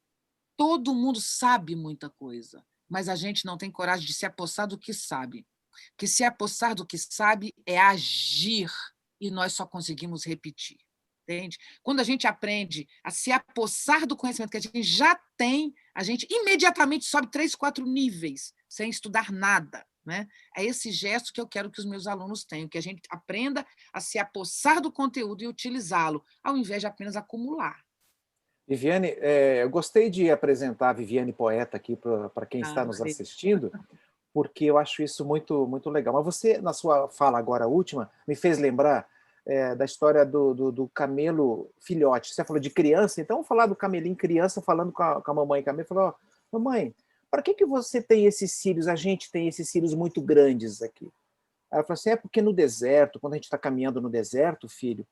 Todo mundo sabe muita coisa, mas a gente não tem coragem de se apossar do que sabe. Porque se apossar do que sabe é agir, e nós só conseguimos repetir. Entende? Quando a gente aprende a se apossar do conhecimento que a gente já tem, a gente imediatamente sobe 3, 4 níveis, sem estudar nada. Né? É esse gesto que eu quero que os meus alunos tenham, que a gente aprenda a se apossar do conteúdo e utilizá-lo, ao invés de apenas acumular. Viviane, eu gostei de apresentar a Viviane Poeta aqui para quem está nos assistindo, porque eu acho isso muito, muito legal. Mas você, na sua fala agora última, me fez lembrar da história do camelo filhote. Você falou de criança, então vamos falar do camelinho criança, falando com a mamãe camelo, falou, mamãe, para que você tem esses cílios? A gente tem esses cílios muito grandes aqui. Ela falou assim, é porque no deserto, quando a gente está caminhando no deserto, filho,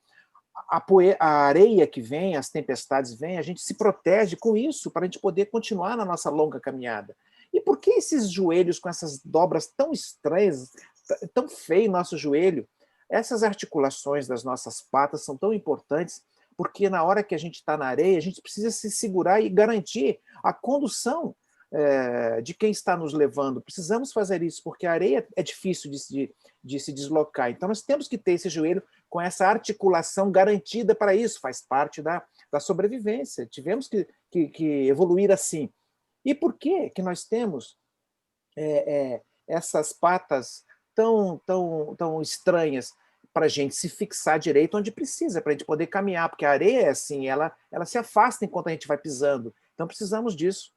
a areia que vem, as tempestades vêm, a gente se protege com isso para a gente poder continuar na nossa longa caminhada. E por que esses joelhos com essas dobras tão estranhas, tão feio nosso joelho? Essas articulações das nossas patas são tão importantes, porque na hora que a gente está na areia, a gente precisa se segurar e garantir a condução de quem está nos levando. Precisamos fazer isso, porque a areia é difícil de se deslocar. Então, nós temos que ter esse joelho com essa articulação garantida para isso, faz parte da sobrevivência. Tivemos que evoluir assim. E por que nós temos essas patas tão estranhas? Para a gente se fixar direito onde precisa, para a gente poder caminhar, porque a areia é assim, ela se afasta enquanto a gente vai pisando. Então, precisamos disso.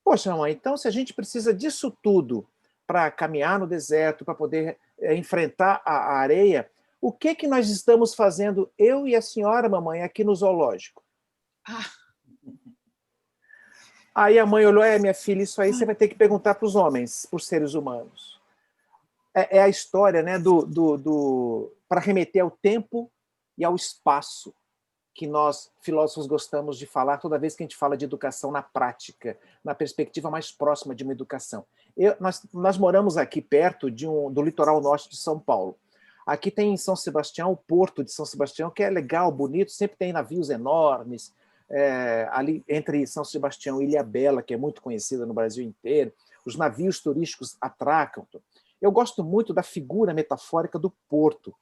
Poxa, mamãe, então se a gente precisa disso tudo para caminhar no deserto, para poder enfrentar a areia, o que nós estamos fazendo, eu e a senhora, mamãe, aqui no zoológico? Aí a mãe olhou, minha filha, isso aí você vai ter que perguntar para os homens, para os seres humanos. É a história, né, para remeter ao tempo e ao espaço que nós, filósofos, gostamos de falar toda vez que a gente fala de educação na prática, na perspectiva mais próxima de uma educação. Nós moramos aqui perto do litoral norte de São Paulo. Aqui tem em São Sebastião, o Porto de São Sebastião, que é legal, bonito, sempre tem navios enormes, ali entre São Sebastião e Ilhabela, que é muito conhecida no Brasil inteiro. Os navios turísticos atracam. Eu gosto muito da figura metafórica do porto.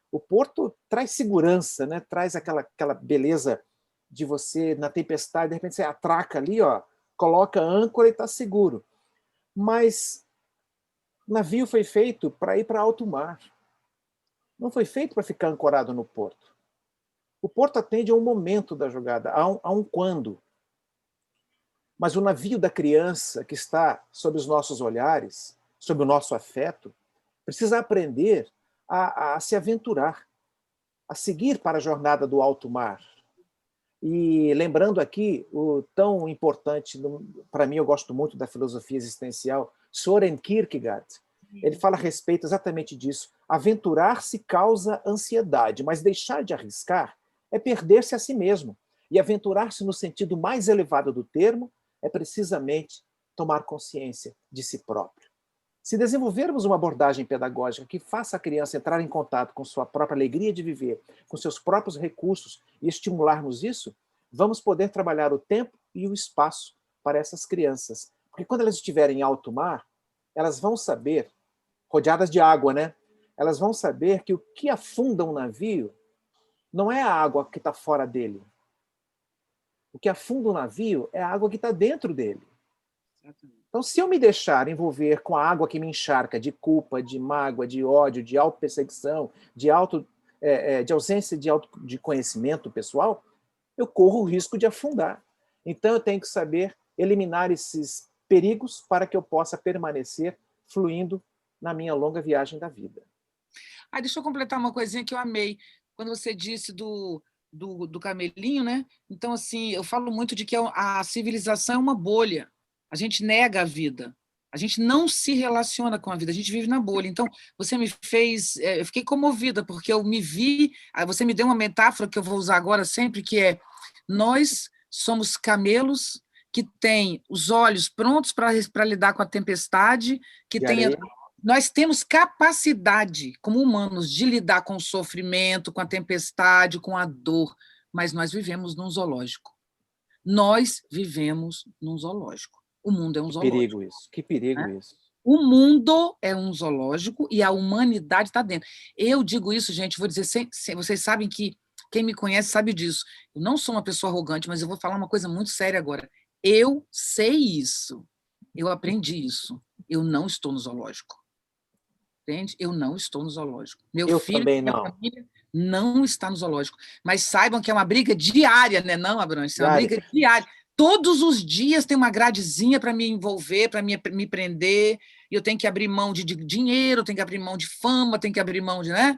O porto traz segurança, né? Traz aquela beleza de você, na tempestade, de repente você atraca ali, coloca a âncora e está seguro. Mas o navio foi feito para ir para alto mar. Não foi feito para ficar ancorado no porto. O porto atende a um momento da jogada, a um quando. Mas o navio da criança que está sob os nossos olhares, sob o nosso afeto, precisa aprender a se aventurar, a seguir para a jornada do alto mar. E lembrando aqui o tão importante, para mim eu gosto muito da filosofia existencial, Søren Kierkegaard, ele fala a respeito exatamente disso. Aventurar-se causa ansiedade, mas deixar de arriscar é perder-se a si mesmo. E aventurar-se no sentido mais elevado do termo é precisamente tomar consciência de si próprio. Se desenvolvermos uma abordagem pedagógica que faça a criança entrar em contato com sua própria alegria de viver, com seus próprios recursos, e estimularmos isso, vamos poder trabalhar o tempo e o espaço para essas crianças. Porque quando elas estiverem em alto mar, elas vão saber, rodeadas de água, né? Elas vão saber que o que afunda um navio não é a água que está fora dele. O que afunda um navio é a água que está dentro dele. Então, se eu me deixar envolver com a água que me encharca de culpa, de mágoa, de ódio, de autoperseguição, de ausência de conhecimento pessoal, eu corro o risco de afundar. Então, eu tenho que saber eliminar esses perigos para que eu possa permanecer fluindo na minha longa viagem da vida. Deixa eu completar uma coisinha que eu amei. Quando você disse do camelinho, né? Então, assim, eu falo muito de que a civilização é uma bolha. A gente nega a vida. A gente não se relaciona com a vida, a gente vive na bolha. Então, você me fez... eu fiquei comovida, porque eu me vi... Você me deu uma metáfora que eu vou usar agora sempre, que é: nós somos camelos que têm os olhos prontos para lidar com a tempestade, que nós temos capacidade, como humanos, de lidar com o sofrimento, com a tempestade, com a dor, mas nós vivemos num zoológico. Nós vivemos num zoológico. O mundo é um zoológico. Que perigo isso. O mundo é um zoológico e a humanidade está dentro. Eu digo isso, gente, vou dizer, vocês sabem que quem me conhece sabe disso. Eu não sou uma pessoa arrogante, mas eu vou falar uma coisa muito séria agora. Eu sei isso. Eu aprendi isso. Eu não estou no zoológico. Entende? Eu não estou no zoológico. Meu filho, também minha não. família não está no zoológico. Mas saibam que é uma briga diária, né? Não, Abrantes? É uma briga diária. Todos os dias tem uma gradezinha para me envolver, para me prender, e eu tenho que abrir mão de dinheiro, tenho que abrir mão de fama, tenho que abrir mão de... né?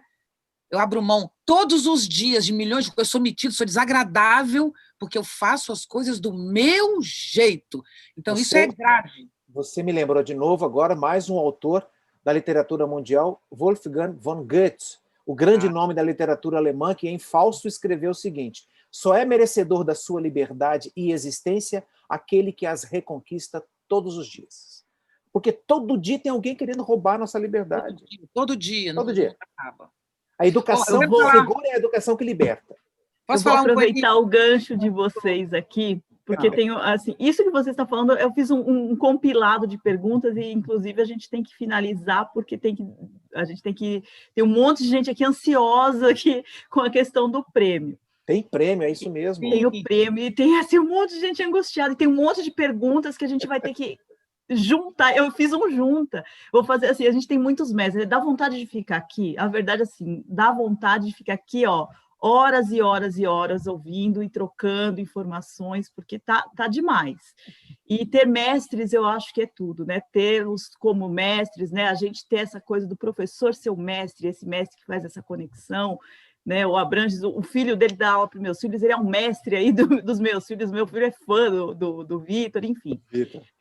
Eu abro mão todos os dias de milhões de coisas, eu sou metido, sou desagradável, porque eu faço as coisas do meu jeito. Então, isso é grave. Você me lembrou de novo agora mais um autor da literatura mundial, Wolfgang von Goethe, o grande nome da literatura alemã, que em Fausto escreveu o seguinte: só é merecedor da sua liberdade e existência aquele que as reconquista todos os dias. Porque todo dia tem alguém querendo roubar nossa liberdade. Todo dia. Todo dia. Acaba. A educação segura é a educação que liberta. Posso falar aproveitar o gancho de vocês aqui, porque tenho, assim, isso que você está falando, eu fiz um compilado de perguntas e, inclusive, a gente tem que finalizar, porque a gente tem que... Tem um monte de gente aqui ansiosa aqui com a questão do prêmio. Tem prêmio, é isso mesmo. Tem o prêmio, e tem assim, um monte de gente angustiada, e tem um monte de perguntas que a gente vai ter que juntar. Eu fiz um junta, vou fazer assim, a gente tem muitos mestres, dá vontade de ficar aqui, a verdade assim, dá vontade de ficar aqui, ó, horas e horas e horas ouvindo e trocando informações, porque tá demais. E ter mestres, eu acho que é tudo, né? Tê-los como mestres, né? A gente ter essa coisa do professor ser o mestre, esse mestre que faz essa conexão, né? O Abranges, o filho dele dá aula para meus filhos, ele é um mestre aí dos meus filhos, meu filho é fã do Vitor, enfim.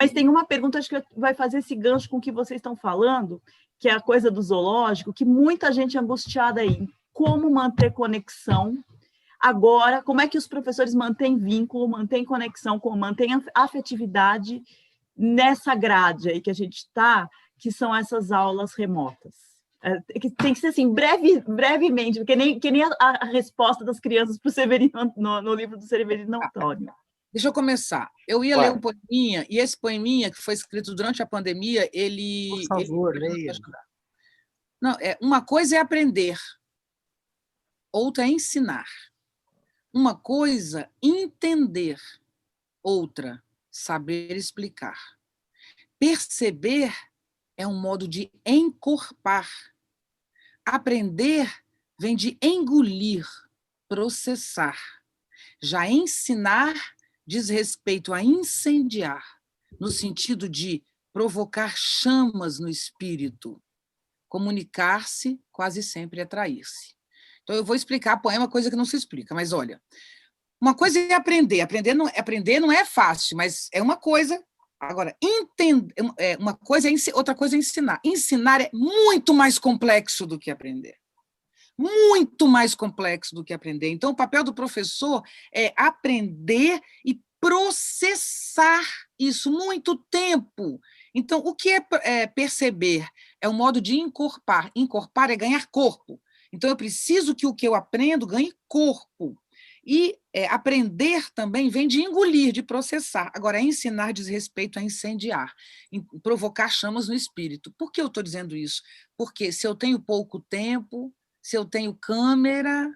Mas tem uma pergunta, acho que vai fazer esse gancho com o que vocês estão falando, que é a coisa do zoológico, que muita gente é angustiada aí. Como manter conexão agora? Como é que os professores mantêm vínculo, mantêm conexão, mantêm afetividade nessa grade aí que a gente está, que são essas aulas remotas? Tem que ser assim, brevemente, que nem a resposta das crianças para o Severino, no livro do Severino Antônio. Deixa eu começar. Eu ia ler um poeminha, e esse poeminha, que foi escrito durante a pandemia, ele... Por favor, leia. Não, uma coisa é aprender, outra é ensinar. Uma coisa, entender. Outra, saber explicar. Perceber é um modo de encorpar. Aprender vem de engolir, processar. Já ensinar diz respeito a incendiar, no sentido de provocar chamas no espírito. Comunicar-se quase sempre é trair-se. Então, eu vou explicar poema, coisa que não se explica, mas olha, uma coisa é aprender. Aprender não é fácil, mas é uma coisa Agora, outra coisa é ensinar. Ensinar é muito mais complexo do que aprender. Muito mais complexo do que aprender. Então, o papel do professor é aprender e processar isso muito tempo. Então, o que é perceber? É um modo de encorpar. Encorpar é ganhar corpo. Então, eu preciso que o que eu aprendo ganhe corpo. E aprender também vem de engolir, de processar. Agora, ensinar diz respeito a incendiar, provocar chamas no espírito. Por que eu estou dizendo isso? Porque se eu tenho pouco tempo, se eu tenho câmera,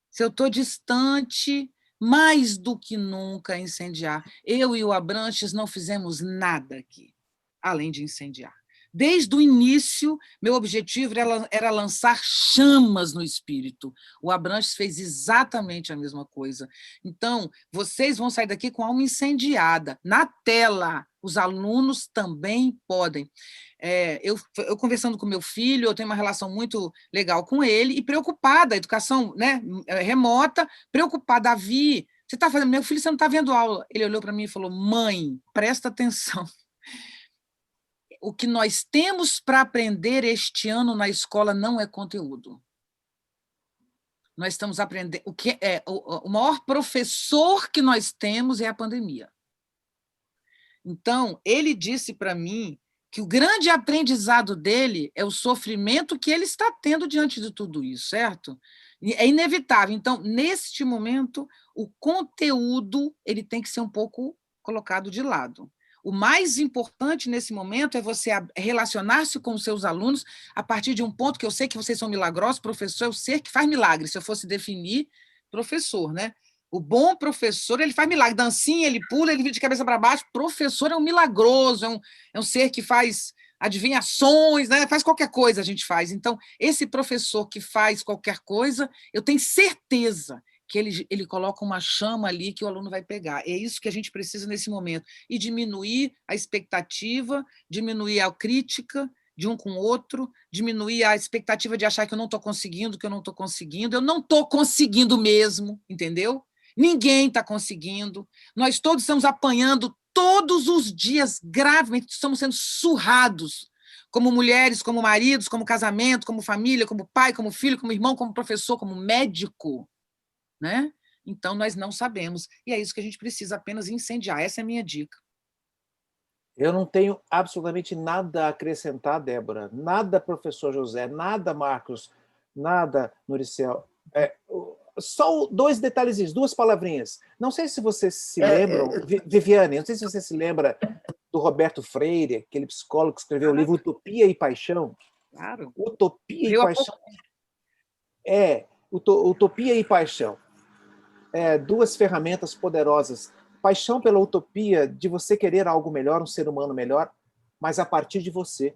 se eu estou distante, mais do que nunca incendiar. Eu e o Abranches não fizemos nada aqui, além de incendiar. Desde o início, meu objetivo era lançar chamas no espírito. O Abranches fez exatamente a mesma coisa. Então, vocês vão sair daqui com a alma incendiada. Na tela, os alunos também podem. Eu conversando com meu filho, eu tenho uma relação muito legal com ele, e preocupada, a educação, né, remota, preocupada. Davi, você está fazendo... Meu filho, você não está vendo aula. Ele olhou para mim e falou: mãe, presta atenção. O que nós temos para aprender este ano na escola não é conteúdo. Nós estamos aprendendo... O maior professor que nós temos é a pandemia. Então, ele disse para mim que o grande aprendizado dele é o sofrimento que ele está tendo diante de tudo isso, certo? É inevitável. Então, neste momento, o conteúdo ele tem que ser um pouco colocado de lado. O mais importante nesse momento é você relacionar-se com os seus alunos a partir de um ponto que eu sei que vocês são milagrosos, professor é o ser que faz milagre, se eu fosse definir professor, né? O bom professor, ele faz milagre, dancinha, ele pula, ele vira de cabeça para baixo. Professor é um milagroso, é um ser que faz adivinhações, né? Faz qualquer coisa, a gente faz. Então, esse professor que faz qualquer coisa, eu tenho certeza que ele coloca uma chama ali que o aluno vai pegar. É isso que a gente precisa nesse momento. E diminuir a expectativa, diminuir a crítica de um com o outro, diminuir a expectativa de achar que eu não estou conseguindo, que eu não estou conseguindo. Eu não estou conseguindo mesmo, entendeu? Ninguém está conseguindo. Nós todos estamos apanhando todos os dias, gravemente, estamos sendo surrados, como mulheres, como maridos, como casamento, como família, como pai, como filho, como irmão, como professor, como médico. Né? Então, nós não sabemos. E é isso que a gente precisa apenas incendiar. Essa é a minha dica. Eu não tenho absolutamente nada a acrescentar, Débora. Nada, professor José, nada, Marcos, nada, Nuricel. Só dois detalhezinhos, duas palavrinhas. Não sei se vocês se lembram, Viviane, não sei se você se lembra do Roberto Freire, aquele psicólogo que escreveu o livro Utopia e Paixão. Claro. Utopia e Paixão. Utopia e paixão. Duas ferramentas poderosas. Paixão pela utopia de você querer algo melhor, um ser humano melhor, mas a partir de você.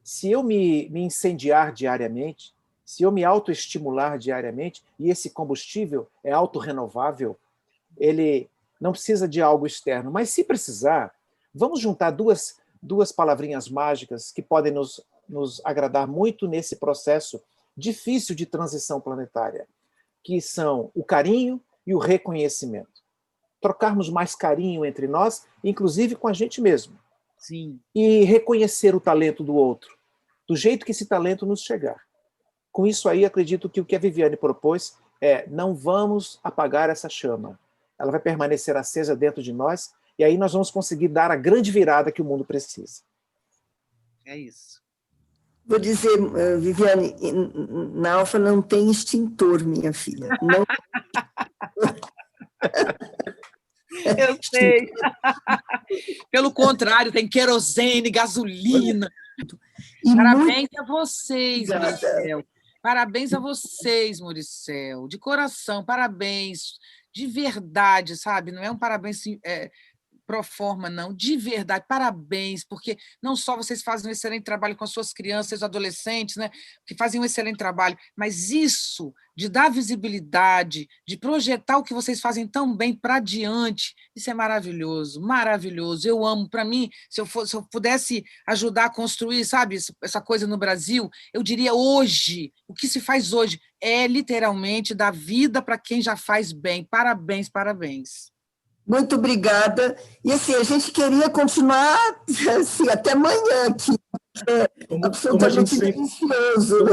Se eu me incendiar diariamente, se eu me autoestimular diariamente, e esse combustível é autorrenovável, ele não precisa de algo externo, mas se precisar, vamos juntar duas palavrinhas mágicas que podem nos agradar muito nesse processo difícil de transição planetária, que são o carinho e o reconhecimento. Trocarmos mais carinho entre nós, inclusive com a gente mesmo. Sim. E reconhecer o talento do outro, do jeito que esse talento nos chegar. Com isso aí, acredito que o que a Viviane propôs é: não vamos apagar essa chama. Ela vai permanecer acesa dentro de nós, e aí nós vamos conseguir dar a grande virada que o mundo precisa. É isso. Vou dizer, Viviane, na Alfa não tem extintor, minha filha. Não... Eu sei. Pelo contrário, tem querosene, gasolina. E parabéns a vocês, Muricel. Parabéns a vocês, Muricel. De coração, parabéns. De verdade, sabe? Não é um parabéns pro forma, não. De verdade, parabéns, porque não só vocês fazem um excelente trabalho com as suas crianças, os adolescentes, né, que fazem um excelente trabalho, mas isso de dar visibilidade, de projetar o que vocês fazem tão bem para diante, isso é maravilhoso, maravilhoso. Eu amo. Para mim, se eu pudesse ajudar a construir, sabe, essa coisa no Brasil, eu diria hoje, o que se faz hoje é literalmente dar vida para quem já faz bem. Parabéns, parabéns. Muito obrigada. E assim, a gente queria continuar assim, até amanhã aqui. Como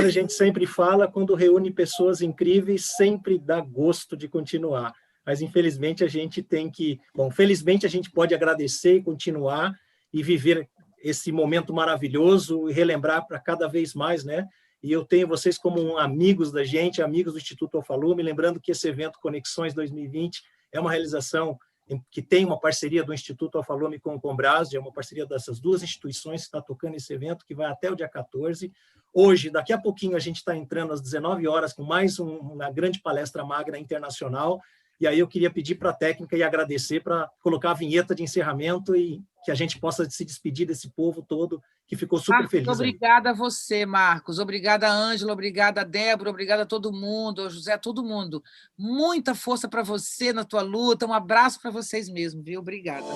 a gente sempre fala, quando reúne pessoas incríveis, sempre dá gosto de continuar. Mas, infelizmente, a gente tem que... Bom, felizmente, a gente pode agradecer e continuar e viver esse momento maravilhoso e relembrar para cada vez mais, né? E eu tenho vocês como amigos da gente, amigos do Instituto Alfalume, lembrando que esse evento Conexões 2020 é uma realização que tem uma parceria do Instituto Alfalume com o Combrasde, é uma parceria dessas duas instituições que está tocando esse evento, que vai até o dia 14. Hoje, daqui a pouquinho, a gente está entrando às 19 horas com mais uma grande palestra magna internacional, e aí eu queria pedir para a técnica e agradecer para colocar a vinheta de encerramento e que a gente possa se despedir desse povo todo que ficou super feliz. Obrigada a você, Marcos. Obrigada, Ângela. Obrigada, Débora. Obrigada a todo mundo, José, a todo mundo. Muita força para você na tua luta. Um abraço para vocês mesmo, viu? Obrigada.